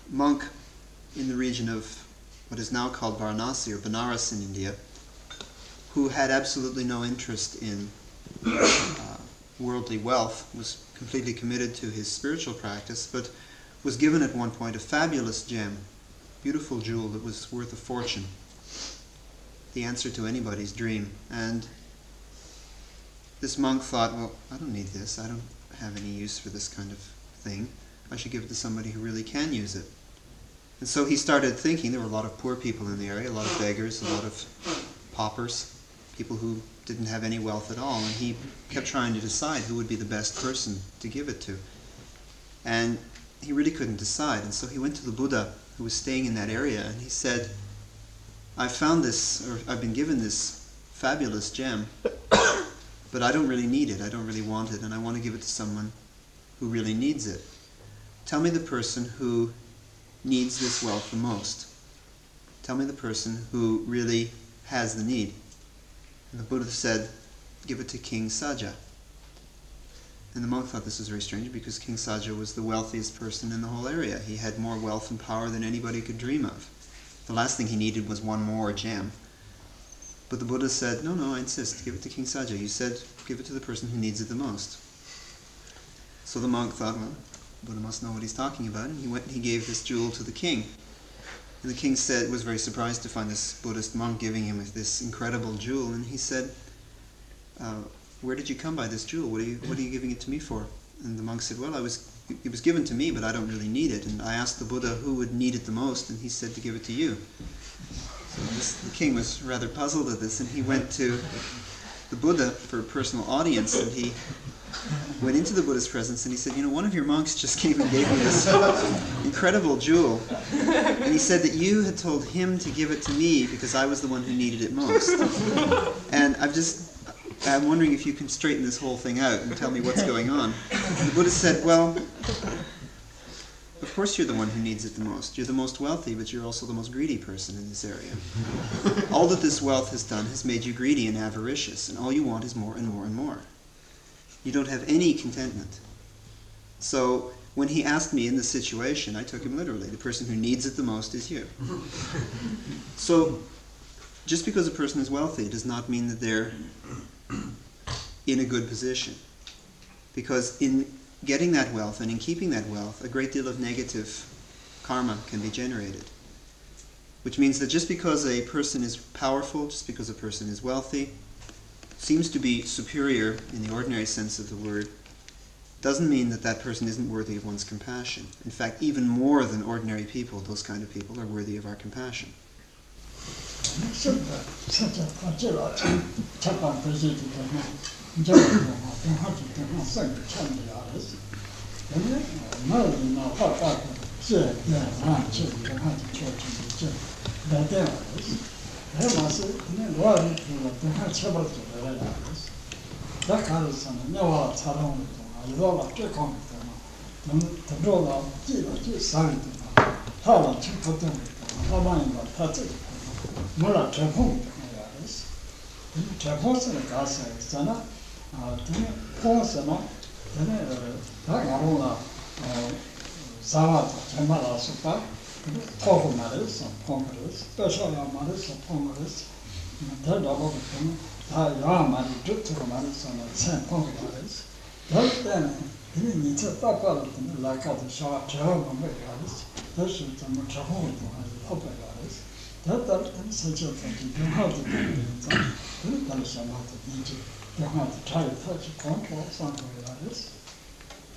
monk in the region of what is now called Varanasi or Benares in India, who had absolutely no interest in worldly wealth, was completely committed to his spiritual practice, but was given at one point a fabulous gem, beautiful jewel that was worth a fortune, the answer to anybody's dream. And this monk thought, well, I don't need this, I don't have any use for this kind of thing, I should give it to somebody who really can use it. And so he started thinking, there were a lot of poor people in the area, a lot of beggars, a lot of paupers, people who didn't have any wealth at all, and he kept trying to decide who would be the best person to give it to. And he really couldn't decide, and so he went to the Buddha, who was staying in that area, and he said, I've found this, or I've been given this fabulous gem, but I don't really need it, I don't really want it, and I want to give it to someone who really needs it. Tell me the person who needs this wealth the most. Tell me the person who really has the need. And the Buddha said, give it to King Saja. And the monk thought this was very strange because King Saja was the wealthiest person in the whole area. He had more wealth and power than anybody could dream of. The last thing he needed was one more gem. But the Buddha said, no, I insist, give it to King Saja. You said, give it to the person who needs it the most. So the monk thought, well, the Buddha must know what he's talking about, and he went and he gave this jewel to the king. And the king was very surprised to find this Buddhist monk giving him this incredible jewel, and he said, where did you come by this jewel? What are you giving it to me for? And the monk said, well, it was given to me, but I don't really need it. And I asked the Buddha who would need it the most, and he said to give it to you. So the king was rather puzzled at this, and he went to the Buddha for a personal audience, and he went into the Buddha's presence and he said, one of your monks just came and gave me this incredible jewel. And he said that you had told him to give it to me because I was the one who needed it most. And I'm wondering if you can straighten this whole thing out and tell me what's going on. And the Buddha said, well, of course you're the one who needs it the most. You're the most wealthy, but you're also the most greedy person in this area. All that this wealth has done has made you greedy and avaricious, and all you want is more and more and more. You don't have any contentment. So when he asked me in this situation, I took him literally. The person who needs it the most is you. So just because a person is wealthy does not mean that they're in a good position. Because in getting that wealth and in keeping that wealth, a great deal of negative karma can be generated. Which means that just because a person is powerful, just because a person is wealthy, seems to be superior in the ordinary sense of the word, doesn't mean that that person isn't worthy of one's compassion. In fact, even more than ordinary people, those kind of people are worthy of our compassion.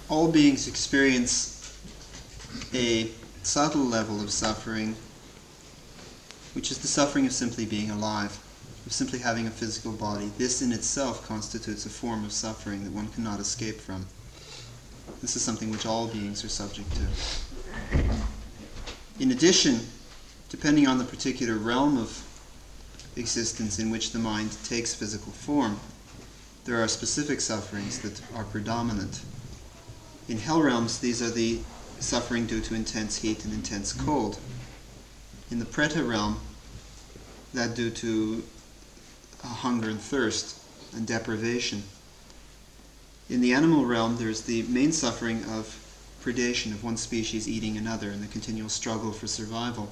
All beings experience a subtle level of suffering, which is the suffering of simply being alive, of simply having a physical body. This in itself constitutes a form of suffering that one cannot escape from. This is something which all beings are subject to. In addition, depending on the particular realm of existence in which the mind takes physical form, there are specific sufferings that are predominant. In hell realms, these are the suffering due to intense heat and intense cold. In the Preta realm, that due to hunger and thirst and deprivation. In the animal realm, there's the main suffering of predation, of one species eating another, and the continual struggle for survival.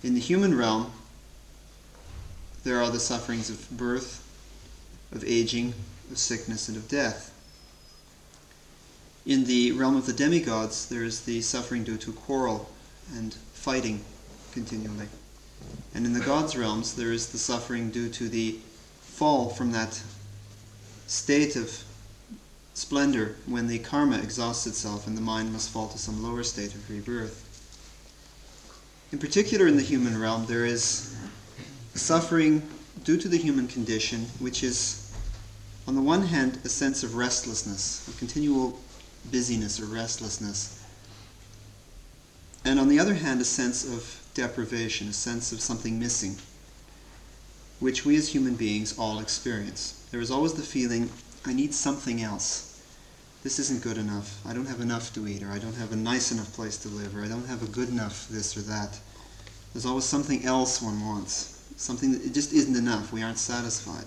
In the human realm, there are the sufferings of birth, of aging, of sickness, and of death. In the realm of the demigods, there is the suffering due to quarrel and fighting continually. And in the gods' realms, there is the suffering due to the fall from that state of splendor when the karma exhausts itself and the mind must fall to some lower state of rebirth. In particular, in the human realm, there is suffering due to the human condition, which is, on the one hand, a sense of restlessness, a continual busyness or restlessness, and on the other hand, a sense of deprivation, a sense of something missing, which we as human beings all experience. There is always the feeling, I need something else. This isn't good enough. I don't have enough to eat, or I don't have a nice enough place to live, or I don't have a good enough this or that. There's always something else one wants, something that it just isn't enough. We aren't satisfied.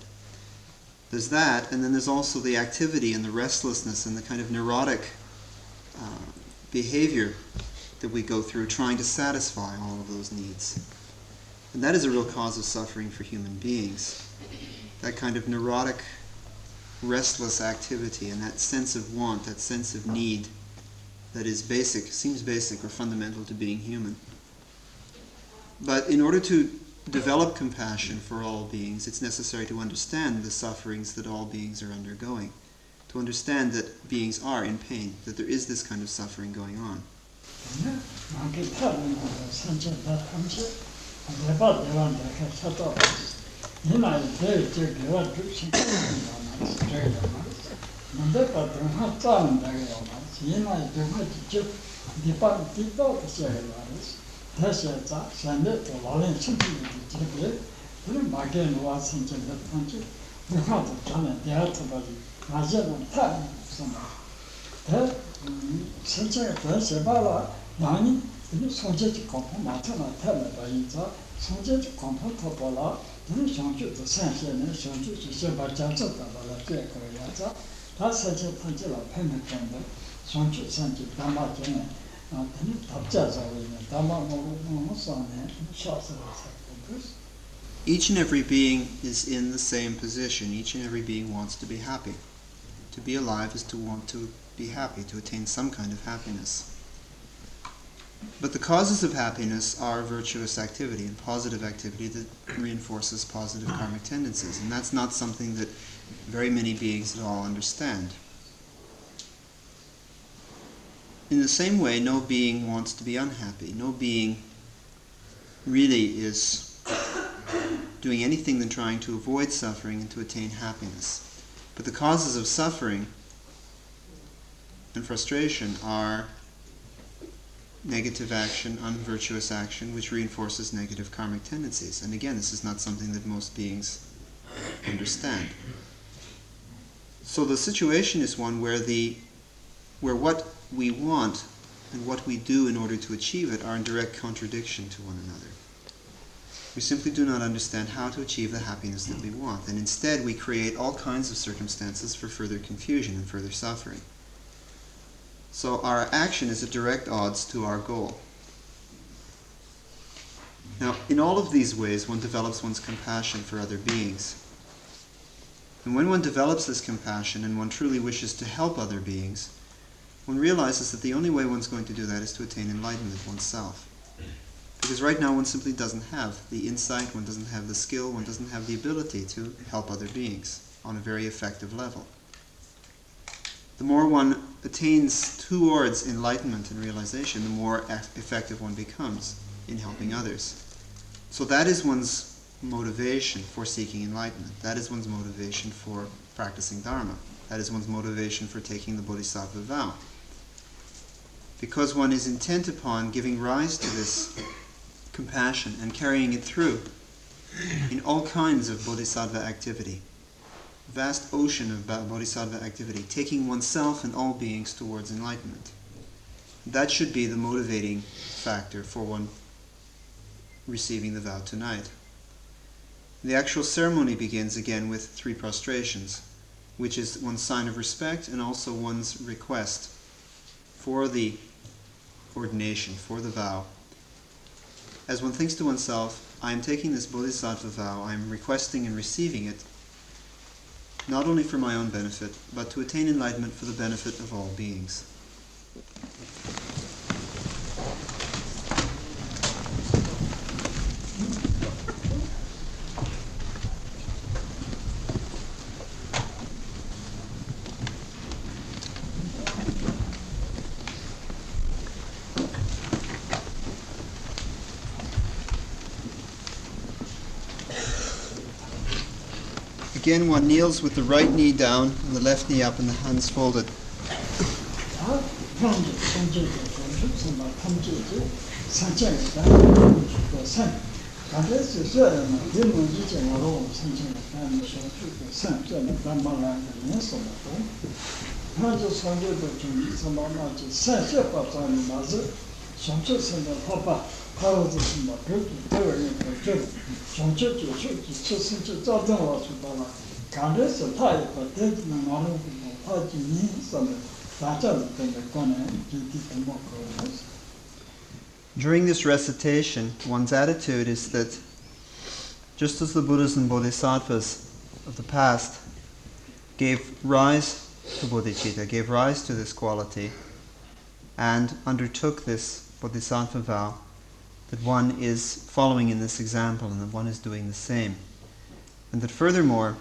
There's that, and then there's also the activity and the restlessness and the kind of neurotic behavior that we go through trying to satisfy all of those needs. And that is a real cause of suffering for human beings. That kind of neurotic, restless activity and that sense of want, that sense of need that is basic, seems basic or fundamental to being human. But in order to develop compassion for all beings, it's necessary to understand the sufferings that all beings are undergoing, to understand that beings are in pain, that there is this kind of suffering going on. Each and every being is in the same position. Each and every being wants to be happy. To be alive is to want to be happy, to attain some kind of happiness. But the causes of happiness are virtuous activity and positive activity that reinforces positive karmic tendencies. And that's not something that very many beings at all understand. In the same way, no being wants to be unhappy. No being really is doing anything than trying to avoid suffering and to attain happiness. But the causes of suffering and frustration are negative action, unvirtuous action, which reinforces negative karmic tendencies. And again, this is not something that most beings understand. So the situation is one where what we want and what we do in order to achieve it are in direct contradiction to one another. We simply do not understand how to achieve the happiness that we want, and instead we create all kinds of circumstances for further confusion and further suffering. So our action is at direct odds to our goal. Now, in all of these ways, one develops one's compassion for other beings. And when one develops this compassion and one truly wishes to help other beings, one realizes that the only way one's going to do that is to attain enlightenment oneself. Because right now one simply doesn't have the insight, one doesn't have the skill, one doesn't have the ability to help other beings on a very effective level. The more one attains towards enlightenment and realization, the more effective one becomes in helping others. So that is one's motivation for seeking enlightenment. That is one's motivation for practicing Dharma. That is one's motivation for taking the Bodhisattva vow. Because one is intent upon giving rise to this compassion and carrying it through, in all kinds of bodhisattva activity, vast ocean of bodhisattva activity, taking oneself and all beings towards enlightenment. That should be the motivating factor for one receiving the vow tonight. The actual ceremony begins again with 3 prostrations, which is one's sign of respect and also one's request for the ordination, for the vow. As one thinks to oneself, I am taking this bodhisattva vow, I am requesting and receiving it, not only for my own benefit, but to attain enlightenment for the benefit of all beings. Again, one kneels with the right knee down and the left knee up and the hands folded. During this recitation, one's attitude is that just as the Buddhas and Bodhisattvas of the past gave rise to bodhicitta, gave rise to this quality, and undertook this bodhisattva vow, that one is following in this example and that one is doing the same. And that furthermore,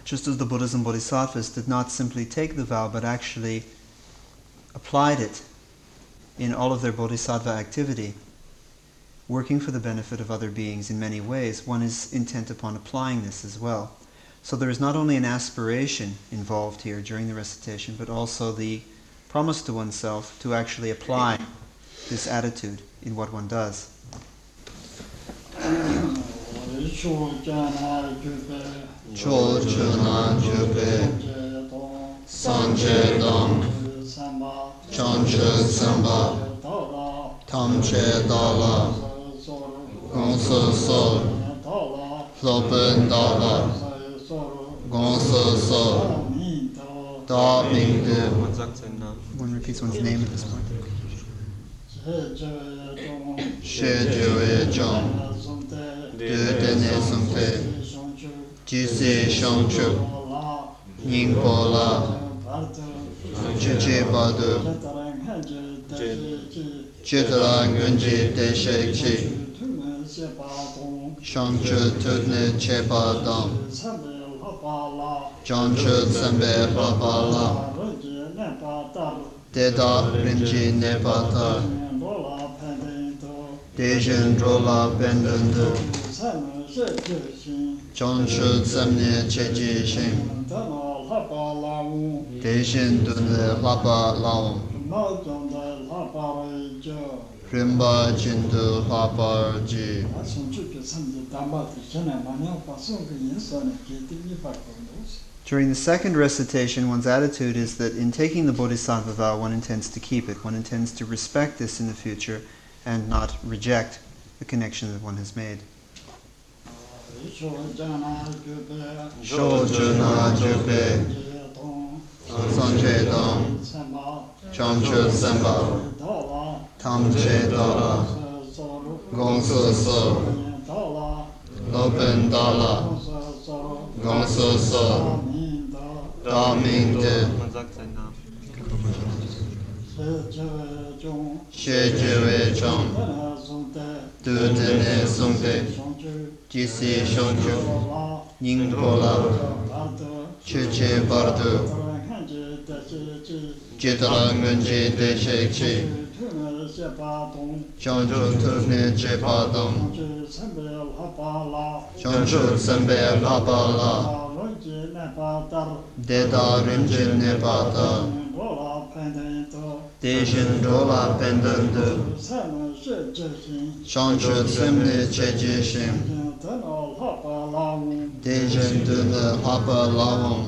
just as the Buddhas and Bodhisattvas did not simply take the vow but actually applied it in all of their bodhisattva activity, working for the benefit of other beings in many ways, one is intent upon applying this as well. So there is not only an aspiration involved here during the recitation, but also the promise to oneself to actually apply this attitude in what one does. Chojana Jupe Sanje Dong Chonche Samba Tamche Dala Gonsa Sol Lopen Dala Gonsa Sol Da Ming De. One repeats one's name at this point. She Jue Zhong De Dene Sumpe Jisi Shangchu Ningpo La Chichi Badu Chitara Ngunji Deshe Chi Shangchu Tutne Chepa Dam Changchu Tsambe Papa La Deda Rinji Nepatar Dejan Drola Pendundu Chonshu Tsamne Cheji Shin Dejan Dunne Lapa Laum Rimba Jindu Lapa Ji. During the second recitation, one's attitude is that in taking the bodhisattva vow, one intends to keep it. One intends to respect this in the future and not reject the connection that one has made. Shojana Jupe Sanje Dong Chamche Samba Tamche Dala Gongsa So Lopen Dala Gongsa So Da Ming De. She Jue Zhong Du Dene Sumpe Jisi Shangchu Ningpo La Chichi Bardu Jitala Ngunji Deshe Chi Shangchu Tutne Chepa Dong Shangchu Tsambe Lapa La Deda Rinji Nepata Dejen Dola Pendant, Chancho Semne Chejishim, Dejen Duna Hapa Lawon,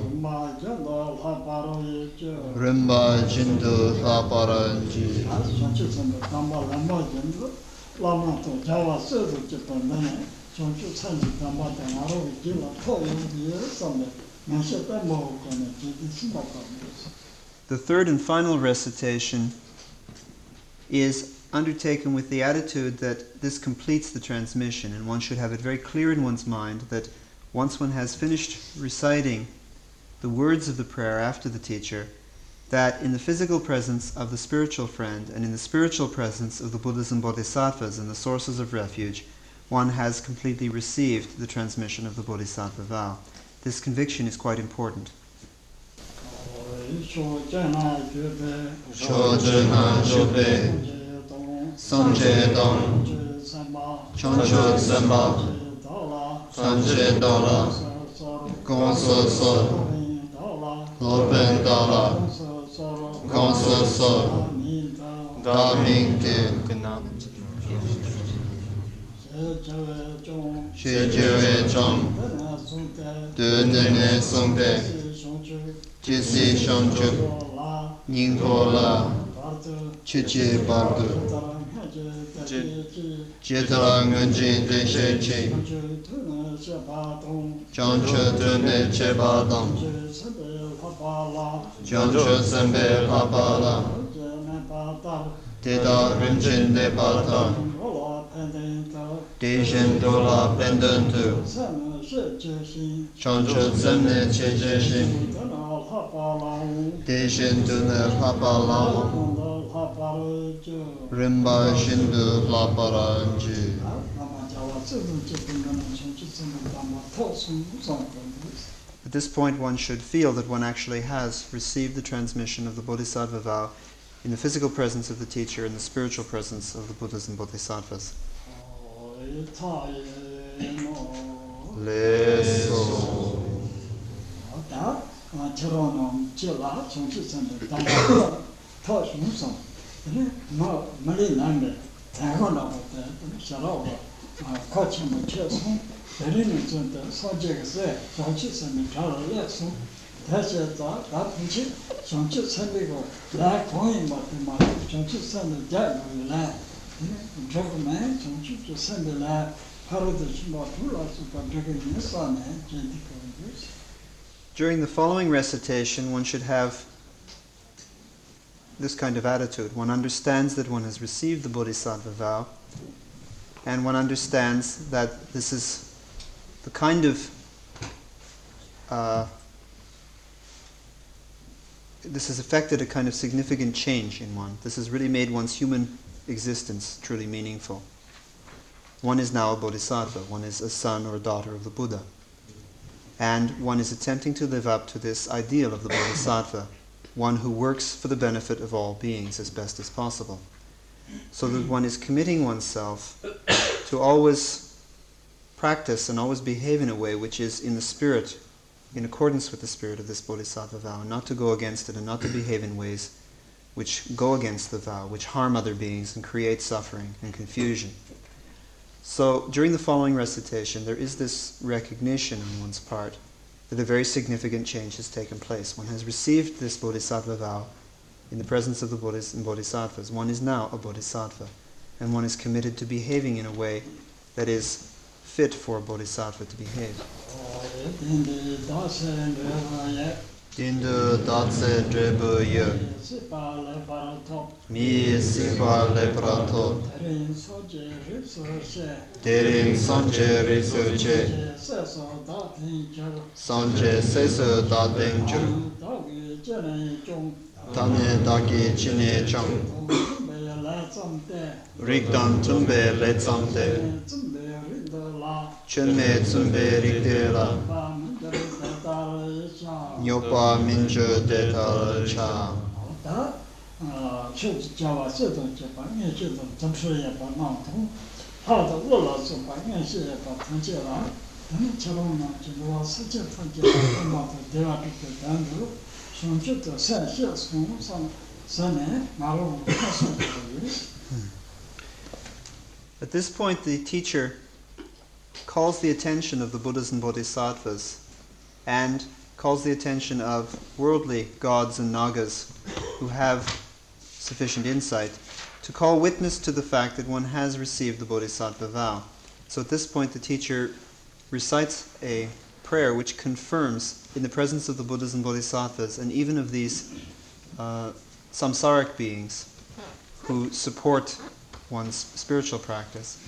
Rimba Jindu Laparanji, Lama to Java Surdo Japan, Chonchu Sanji Dhamma Dhamaro, Gila, Toyo, Sunday, Mashata Mo, The third and final recitation is undertaken with the attitude that this completes the transmission, and one should have it very clear in one's mind that once one has finished reciting the words of the prayer after the teacher, that in the physical presence of the spiritual friend and in the spiritual presence of the Buddhas and Bodhisattvas and the sources of refuge, one has completely received the transmission of the Bodhisattva vow. This conviction is quite important. Shojana Jube, Sanje Dong, Chancho Semba, Sanje Dola, Gonso So, Lopen Dala, Gonso So, Da Ming Ke, She Jue Chong, De Dene Songde, Jisi Shangju, Ningpo La, Chichi Bardu, Jitala Ngunjin De Shechi, Chancho Tune Cheba Dong, Chancho Sembe Papala, Teta Rinjin De Bata, Dejen Dola Pendantu, Chancho Semne Chejeshim, Dejen Dune Papala, Rimba Shindu Laparanji. At this point one should feel that one actually has received the transmission of the Bodhisattva vow in the physical presence of the teacher and the spiritual presence of the Buddhas and Bodhisattvas. During the following recitation, one should have this kind of attitude. One understands that one has received the Bodhisattva vow, and one understands that this is the kind of this has affected a kind of significant change in one. This has really made one's human existence truly meaningful. One is now a bodhisattva. One is a son or a daughter of the Buddha. And one is attempting to live up to this ideal of the bodhisattva, one who works for the benefit of all beings as best as possible. So that one is committing oneself to always practice and always behave in a way which is in the spirit, in accordance with the spirit of this bodhisattva vow, and not to go against it and not to behave in ways which go against the vow, which harm other beings and create suffering and confusion. So during the following recitation, there is this recognition on one's part that a very significant change has taken place. One has received this bodhisattva vow in the presence of the Buddhas and Bodhisattvas. One is now a bodhisattva, and one is committed to behaving in a way that is fit for a bodhisattva to behave. Dindu Datse Drebu Ye, Mi Sipa Leprato, Derin Sanje Risu Sanje Sesu Datenju, Tane Daki Chine Chang, Rikdan Tumbe Letsamte, Chenme Tumbe Rikdela, Nyopa Minju Detal Cha. At this point, the teacher calls the attention of the Buddhas and Bodhisattvas and calls the attention of worldly gods and nagas who have sufficient insight to call witness to the fact that one has received the Bodhisattva vow. So at this point, the teacher recites a prayer which confirms, in the presence of the Buddhas and Bodhisattvas, and even of these samsaric beings who support one's spiritual practice,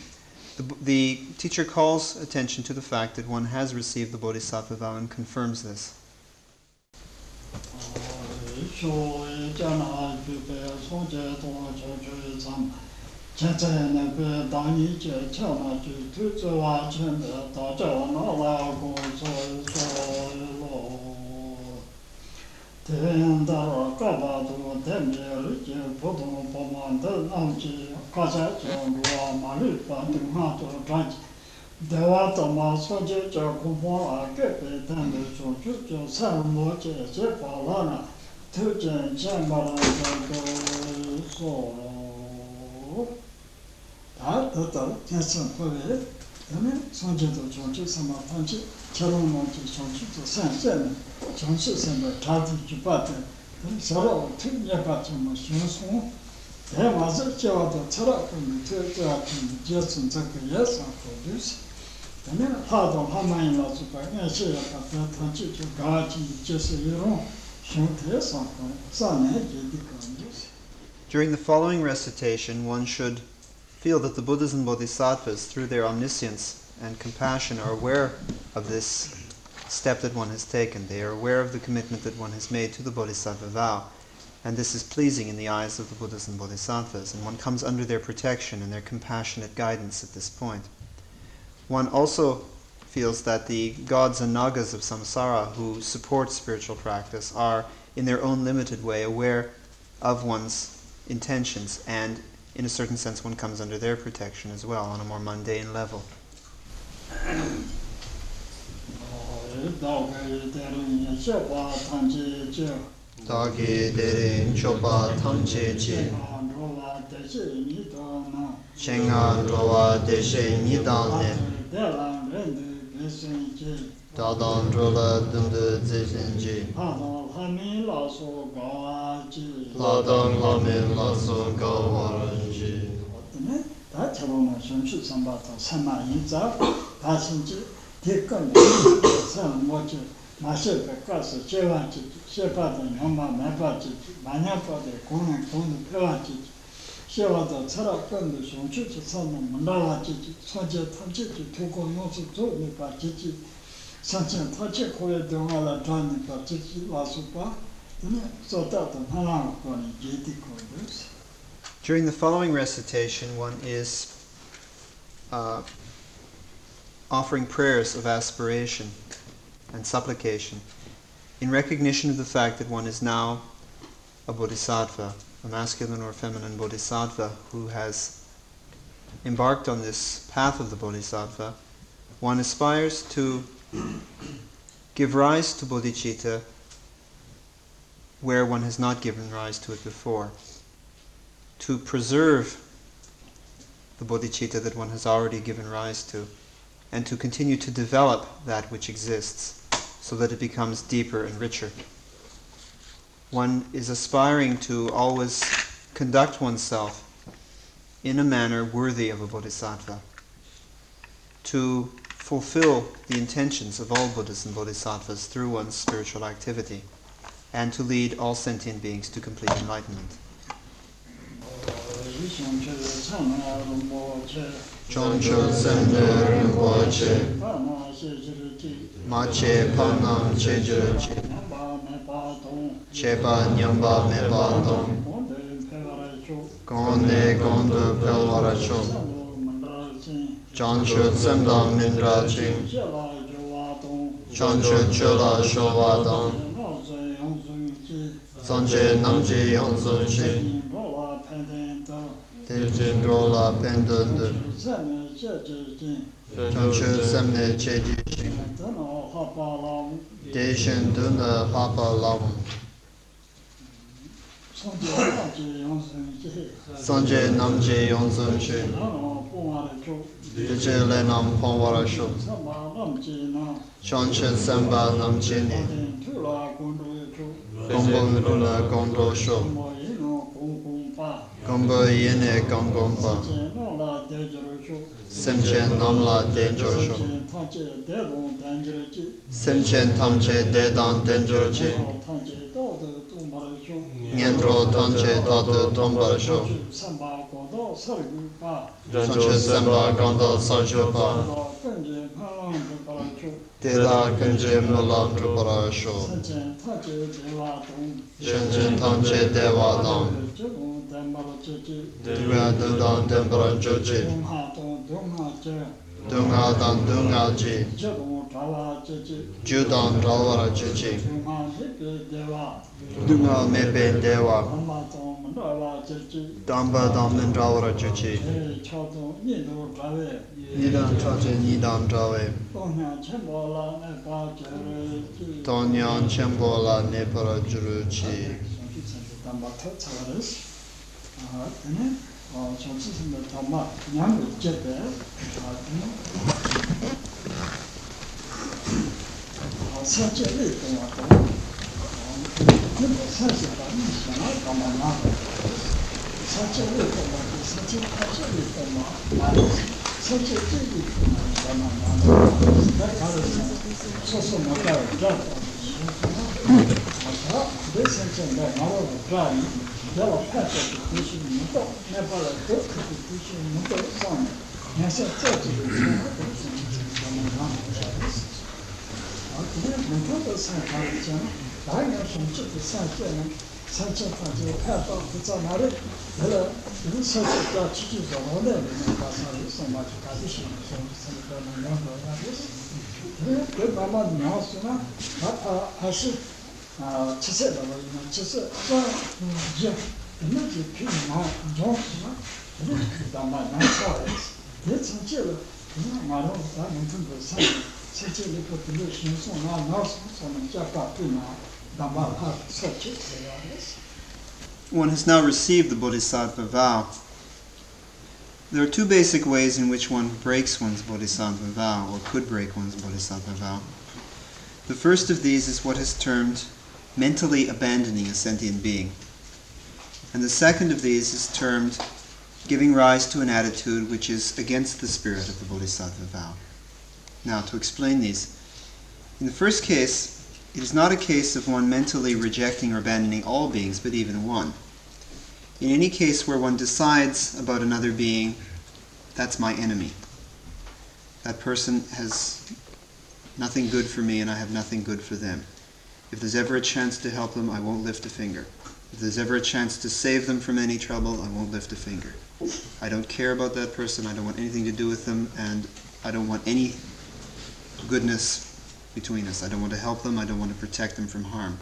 the teacher calls attention to the fact that one has received the Bodhisattva vow and confirms this. During the following recitation, one should feel that the Buddhas and Bodhisattvas, through their omniscience and compassion, are aware of this step that one has taken. They are aware of the commitment that one has made to the Bodhisattva vow, and this is pleasing in the eyes of the Buddhas and Bodhisattvas, and one comes under their protection and their compassionate guidance at this point. One also feels that the gods and nagas of samsara who support spiritual practice are, in their own limited way, aware of one's intentions, and in a certain sense one comes under their protection as well on a more mundane level. Dāgī dērīṃ chōpa tāṃ chē chēngā rōwā dēshē nidāne dādāṃ rōlā dūndū dzēshēn jē lādāṃ lāmē lāsō gāwā rāñjē. During the following recitation, one is offering prayers of aspiration and supplication in recognition of the fact that one is now a bodhisattva, a masculine or feminine bodhisattva who has embarked on this path of the bodhisattva. One aspires to give rise to bodhicitta where one has not given rise to it before, to preserve the bodhicitta that one has already given rise to, and to continue to develop that which exists so that it becomes deeper and richer. One is aspiring to always conduct oneself in a manner worthy of a bodhisattva, to fulfill the intentions of all Buddhas and Bodhisattvas through one's spiritual activity, and to lead all sentient beings to complete enlightenment. Choncho Semne Rinpoche Mache Panam Chejirji Cheba Nyamba Meba Dom Gonde Gondo Pelvaracho Choncho Semda Mindra Ching Choncho Chola Shovadam Sanje Namji Yonzo Ching Tejin Rola Pendund Choncho Semne Cheji Deshin Duna Papa Lam Sanje Namje Yonsun Shi, Vijay Nam Pongwara Shu, Chanche Samba Namjini, Gombo Lula Gondo Shu, Gombo Yene Gongomba, Semchen Namla Denjo Shu, Semchen Tamche Dedan Denjo Chi, Nyendro Tanche Tatu Tomba Shu, Chanche Samba Ganda Sarjupa, Dela Kanje Mula Trupara Shu, Shenzhen Tanche Deva Dam, Dura Dudan Dembara Joji, Dunga Dan Dunga Ji, Judan Drawara Chichi, Dunga Mepe Dewa, Damba Damin Drawara Chichi, Nidan Traje Nidan Drawe, Tonyan Chembola Nepara Juruchi. One has now received the Bodhisattva vow. There are two basic ways in which one breaks one's Bodhisattva vow, or could break one's Bodhisattva vow. The first of these is what is termed mentally abandoning a sentient being. And the second of these is termed giving rise to an attitude which is against the spirit of the Bodhisattva vow. Now, to explain these, in the first case, it is not a case of one mentally rejecting or abandoning all beings, but even one. In any case where one decides about another being, that's my enemy. That person has nothing good for me and I have nothing good for them. If there's ever a chance to help them, I won't lift a finger. If there's ever a chance to save them from any trouble, I won't lift a finger. I don't care about that person, I don't want anything to do with them, and I don't want any goodness between us. I don't want to help them, I don't want to protect them from harm.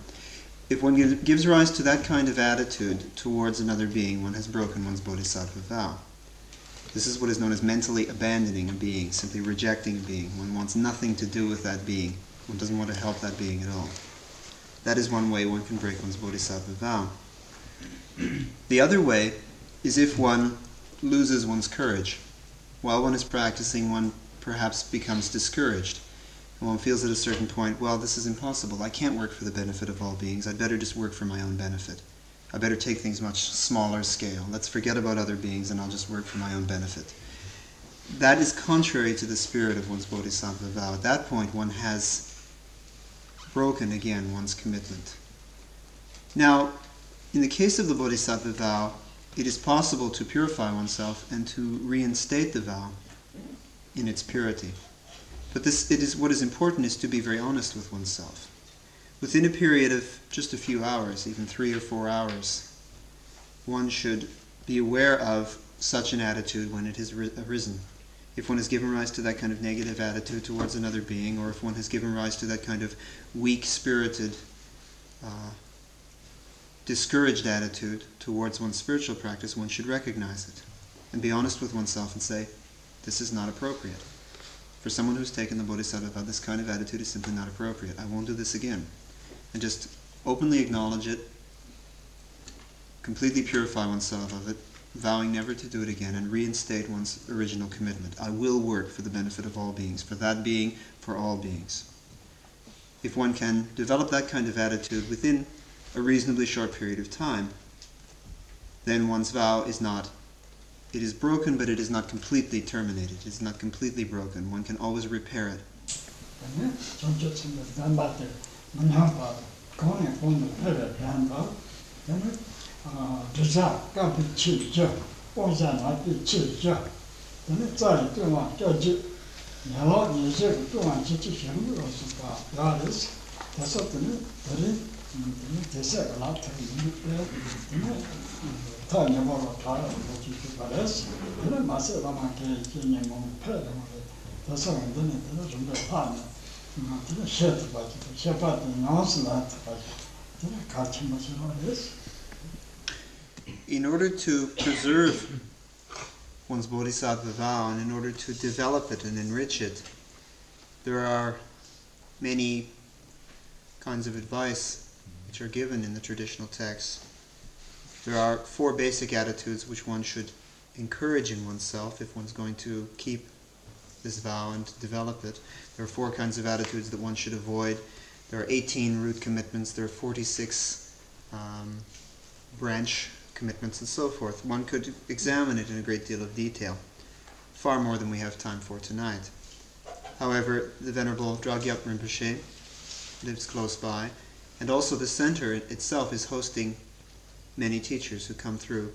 If one gives rise to that kind of attitude towards another being, one has broken one's Bodhisattva vow. This is what is known as mentally abandoning a being, simply rejecting a being. One wants nothing to do with that being. One doesn't want to help that being at all. That is one way one can break one's Bodhisattva vow. The other way is if one loses one's courage. While one is practicing, one perhaps becomes discouraged. And one feels at a certain point, well, this is impossible. I can't work for the benefit of all beings. I'd better just work for my own benefit. I better take things much smaller scale. Let's forget about other beings and I'll just work for my own benefit. That is contrary to the spirit of one's Bodhisattva vow. At that point, one has broken again one's commitment. Now, in the case of the Bodhisattva vow, it is possible to purify oneself and to reinstate the vow in its purity. But what is important is to be very honest with oneself. Within a period of just a few hours, even 3 or 4 hours, one should be aware of such an attitude when it has arisen. If one has given rise to that kind of negative attitude towards another being, or if one has given rise to that kind of weak-spirited, discouraged attitude towards one's spiritual practice, one should recognize it and be honest with oneself and say, this is not appropriate. For someone who's taken the Bodhisattva vow, this kind of attitude is simply not appropriate. I won't do this again. And just openly acknowledge it completely purify oneself of it, vowing never to do it again, and reinstate one's original commitment. I will work for the benefit of all beings, for that being, for all beings. If one can develop that kind of attitude within a reasonably short period of time, then one's vow is not, it is broken, but it is not completely terminated. It is not completely broken. One can always repair it. In order to preserve one's bodhisattva vow and in order to develop it and enrich it, there are many kinds of advice which are given in the traditional texts. There are 4 basic attitudes which one should encourage in oneself if one's going to keep this vow and develop it. There are 4 kinds of attitudes that one should avoid. There are 18 root commitments, there are 46 branch commitments, and so forth. One could examine it in a great deal of detail, far more than we have time for tonight. However, the Venerable Kyabje Rinpoche lives close by, and also the center itself is hosting many teachers who come through,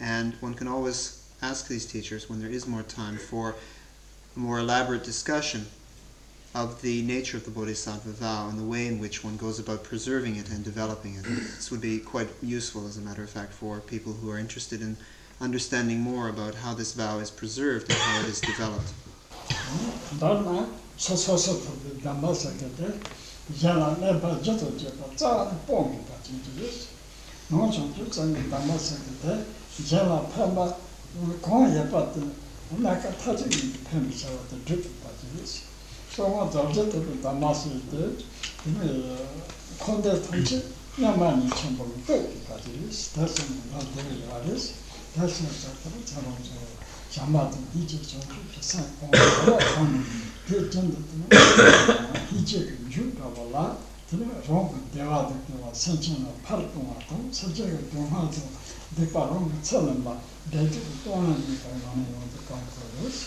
and one can always ask these teachers when there is more time for a more elaborate discussion of the nature of the Bodhisattva vow and the way in which one goes about preserving it and developing it. This would be quite useful, as a matter of fact, for people who are interested in understanding more about how this vow is preserved and how it is developed. Dharma, Dharma Jala never jotted Jala Pong, no chance and Dharma Secretary, Jala Pamba, Koya, but like a touching Pemsa of the drip parties. So what object of the Dharma did, Conde Yamani Chamber parties, that's not very artist, that's not Shamat teaches to sign on teacher you of a lot to wrong the other sentient of Parton, subject to Mato, the Barron, Salamba, they took on the conquerors.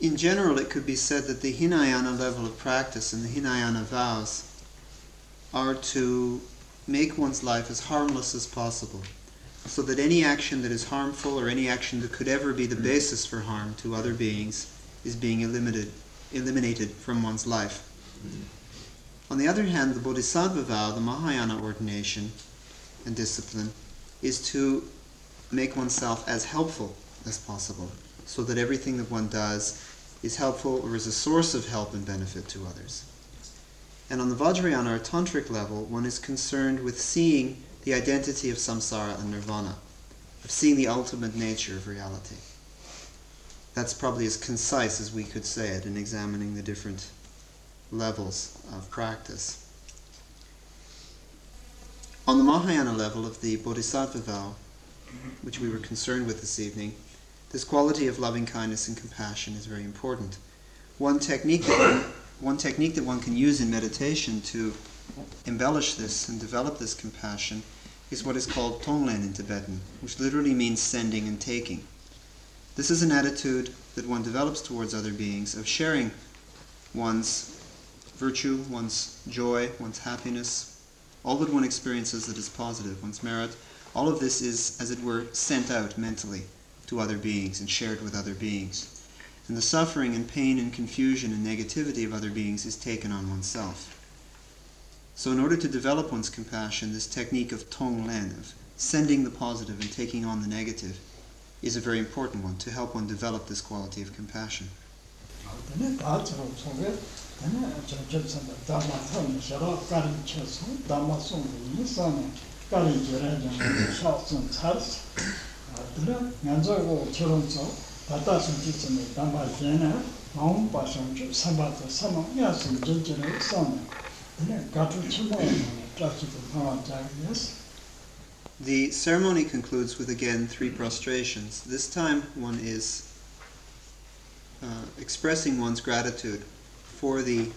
In general, it could be said that the Hinayana level of practice and the Hinayana vows are to make one's life as harmless as possible, so that any action that is harmful or any action that could ever be the basis for harm to other beings is being eliminated from one's life. On the other hand, the Bodhisattva vow, the Mahayana ordination and discipline, is to make oneself as helpful as possible, so that everything that one does is helpful or is a source of help and benefit to others. And on the Vajrayana or Tantric level, one is concerned with seeing the identity of samsara and nirvana, of seeing the ultimate nature of reality. That's probably as concise as we could say it in examining the different levels of practice. On the Mahayana level of the Bodhisattva vow, which we were concerned with this evening, this quality of loving kindness and compassion is very important. One technique that one can use in meditation to embellish this and develop this compassion is what is called Tonglen in Tibetan, which literally means sending and taking. This is an attitude that one develops towards other beings of sharing one's virtue, one's joy, one's happiness, all that one experiences that is positive, one's merit. All of this is, as it were, sent out mentally to other beings and shared with other beings. And the suffering and pain and confusion and negativity of other beings is taken on oneself. So in order to develop one's compassion, this technique of Tonglen, of sending the positive and taking on the negative, is a very important one to help one develop this quality of compassion. The ceremony concludes with again 3 prostrations. This time one is expressing one's gratitude for the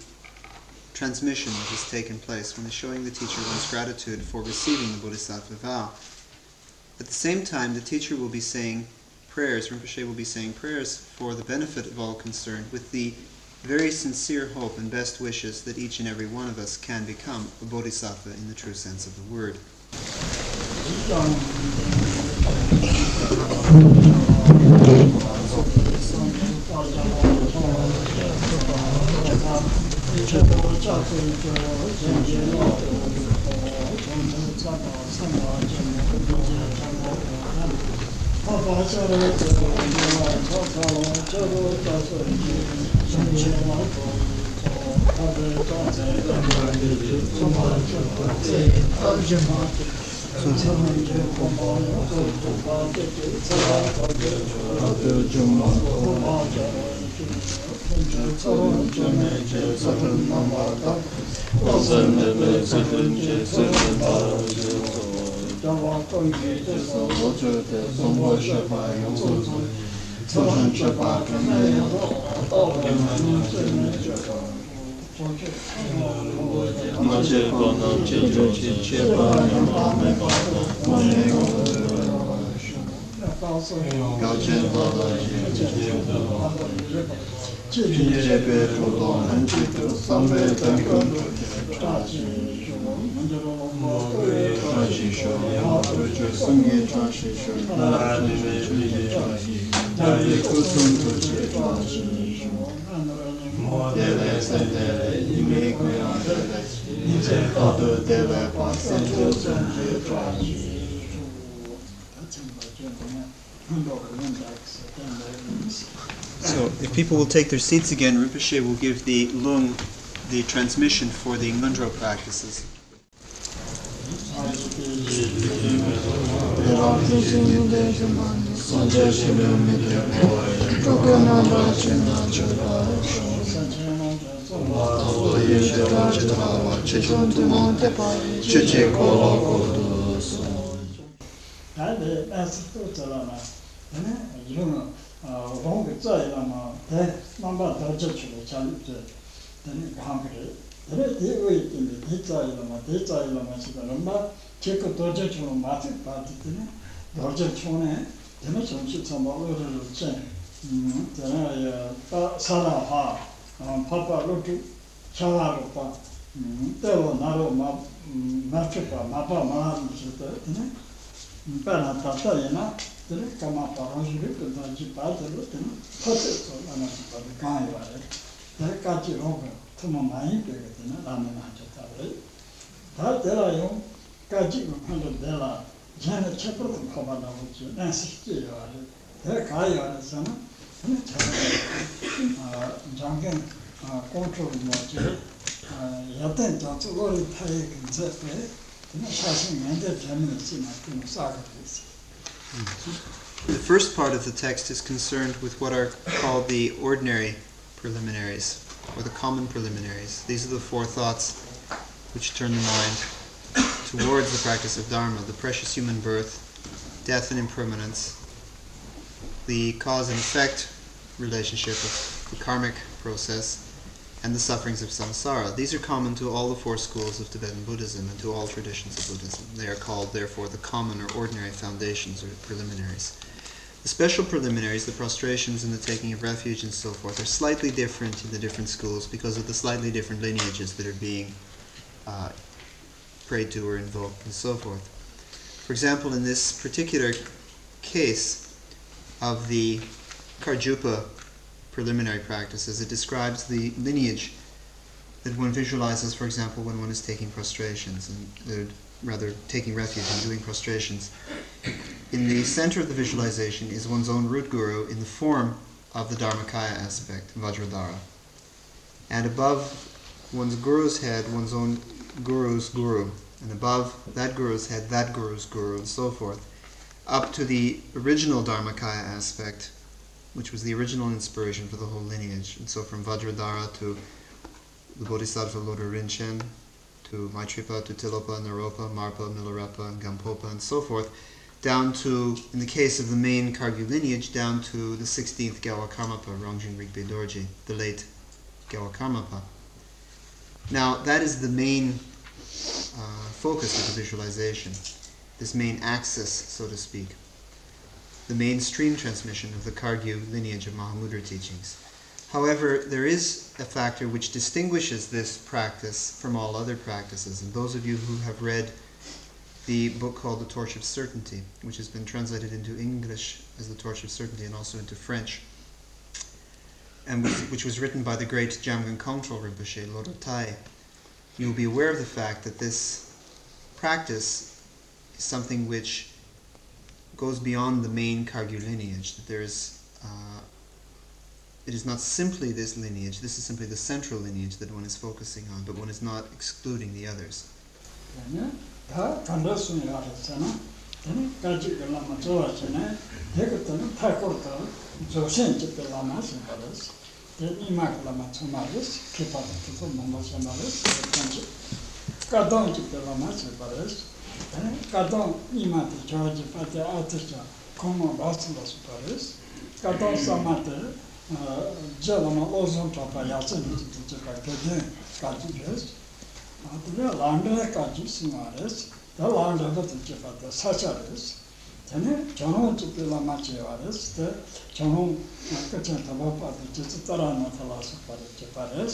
transmission that has taken place, when is showing the teacher one's gratitude for receiving the Bodhisattva vow. At the same time, the teacher will be saying prayers, Rinpoche will be saying prayers for the benefit of all concerned, with the very sincere hope and best wishes that each and every one of us can become a Bodhisattva in the true sense of the word. So, if people will take their seats again, Rinpoche will give the lung, the transmission for the Ngundro practices. The first part of the text is concerned with what are called the ordinary preliminaries, or the common preliminaries. These are the 4 thoughts which turn the mind towards the practice of Dharma: the precious human birth, death and impermanence, the cause and effect relationship of the karmic process, and the sufferings of samsara. These are common to all the 4 schools of Tibetan Buddhism and to all traditions of Buddhism. They are called, therefore, the common or ordinary foundations or preliminaries. The special preliminaries, the prostrations and the taking of refuge and so forth, are slightly different in the different schools because of the slightly different lineages that are being prayed to or invoked and so forth. For example, in this particular case of the Karjupa preliminary practices, it describes the lineage that one visualizes, for example, when one is taking prostrations, and rather taking refuge and doing prostrations. In the center of the visualization is one's own root guru in the form of the Dharmakaya aspect, Vajradhara. And above one's guru's head, one's own guru's guru. And above that guru's head, that guru's guru, and so forth. Up to the original Dharmakaya aspect, which was the original inspiration for the whole lineage. And so from Vajradhara to the Bodhisattva Lodro Rinchen, to to Maitripa, to Tilopa, Naropa, Marpa, Milarepa, and Gampopa, and so forth, down to, in the case of the main Kagyu lineage, down to the 16th Gyawa Karmapa, Rongjung Rigpe Dorji, the late Gyawa Karmapa. Now, that is the main focus of the visualization, this main axis, so to speak, the mainstream transmission of the Kagyu lineage of Mahamudra teachings. However, there is a factor which distinguishes this practice from all other practices, and those of you who have read the book called The Torch of Certainty, which has been translated into English as The Torch of Certainty and also into French, and which was written by the great Jamgon Kongtrul Rinpoche, Lorotai, you will be aware of the fact that this practice is something which goes beyond the main Kagyu lineage, that there is it is not simply this lineage, this is simply the central lineage that one is focusing on, but one is not excluding the others. Jelama ozon topa yatsen to Kaden, Kajus, the Landa Kajus Mares, the Landa of the Jepata Sacharis, Tene, John to the Lamachiaris, the John Nakachantabapa, the Jetaran Matalas of the Jepares,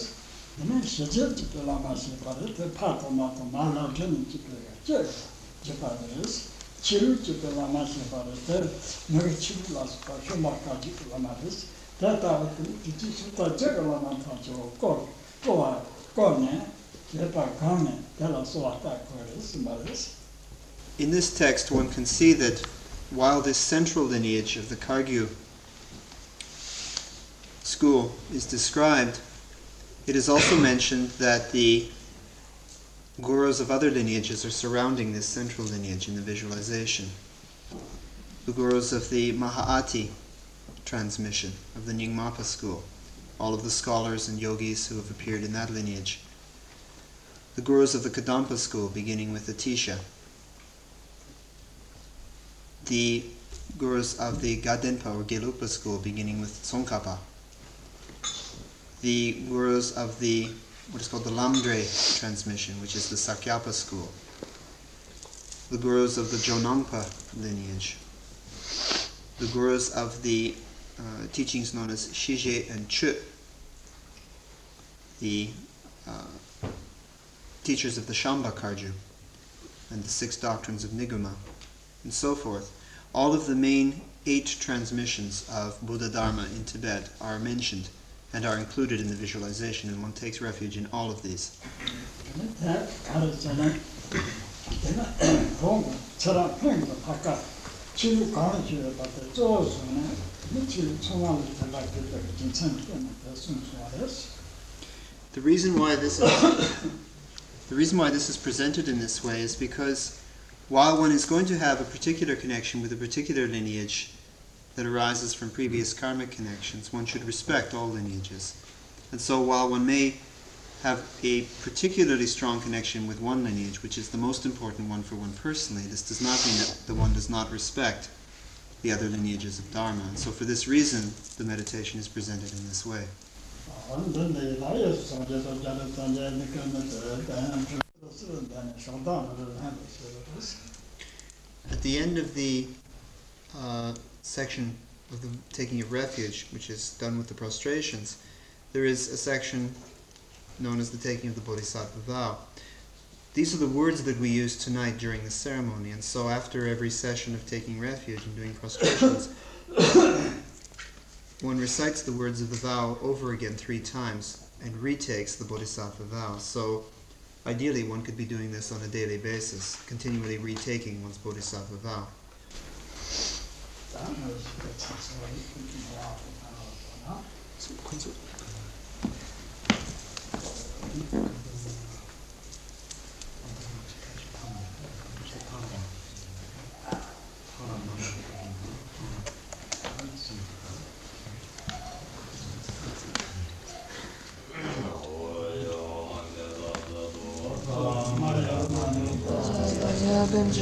the name Shajit to the Lamachi, the part of Matamala Jenny to the Jepares, Chiru to the Lamachi, the Nurichilas for Shumakaji Lamaris. In this text, one can see that while this central lineage of the Kagyu school is described, it is also mentioned that the gurus of other lineages are surrounding this central lineage in the visualization. The gurus of the Mahaati transmission of the Nyingmapa school, all of the scholars and yogis who have appeared in that lineage. The gurus of the Kadampa school, beginning with Atisha. The gurus of the Gadenpa or Gelupa school, beginning with Tsongkhapa. The gurus of the what is called the Lamdre transmission, which is the Sakyapa school. The gurus of the Jonangpa lineage. The gurus of the teachings known as Shije and Chu, the teachers of the Shamba Karju and the 6 doctrines of Nigama, and so forth. All of the main 8 transmissions of Buddha Dharma in Tibet are mentioned and are included in the visualization, and one takes refuge in all of these. The reason why this is presented in this way is because while one is going to have a particular connection with a particular lineage that arises from previous karmic connections, one should respect all lineages. And so while one may have a particularly strong connection with one lineage, which is the most important one for one personally, this does not mean that the one does not respect the other lineages of Dharma. And so for this reason, the meditation is presented in this way. At the end of the section of the taking of refuge, which is done with the prostrations, there is a section known as the taking of the Bodhisattva vow. These are the words that we use tonight during the ceremony, and so after every session of taking refuge and doing prostrations, one recites the words of the vow over again 3 times and retakes the Bodhisattva vow. So ideally one could be doing this on a daily basis, continually retaking one's Bodhisattva vow. Thank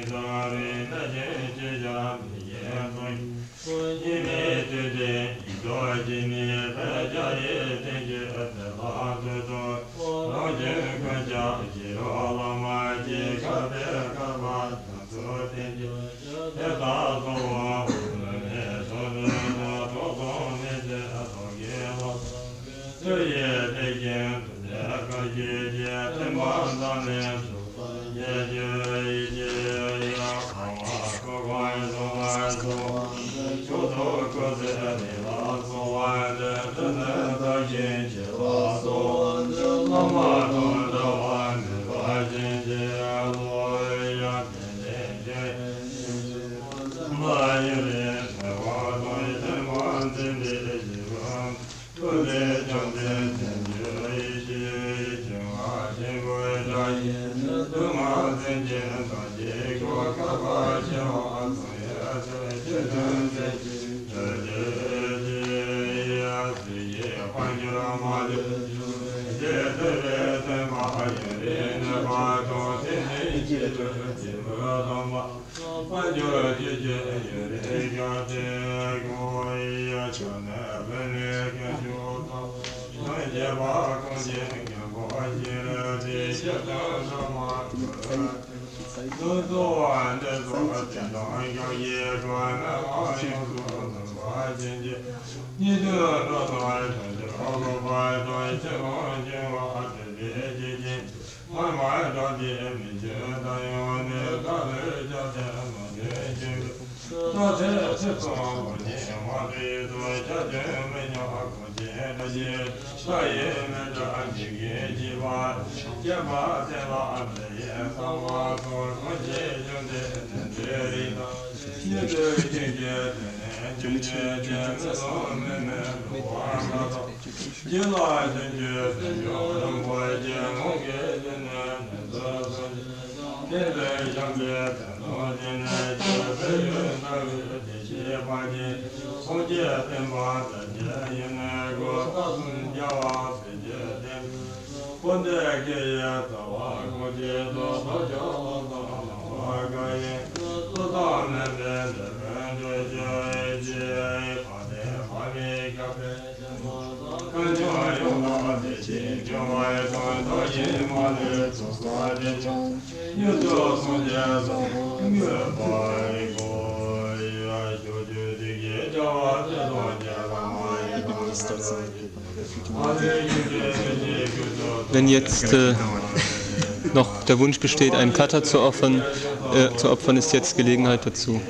you. Wenn jetzt noch der Wunsch besteht, einen Kata zu opfern, ist jetzt Gelegenheit dazu.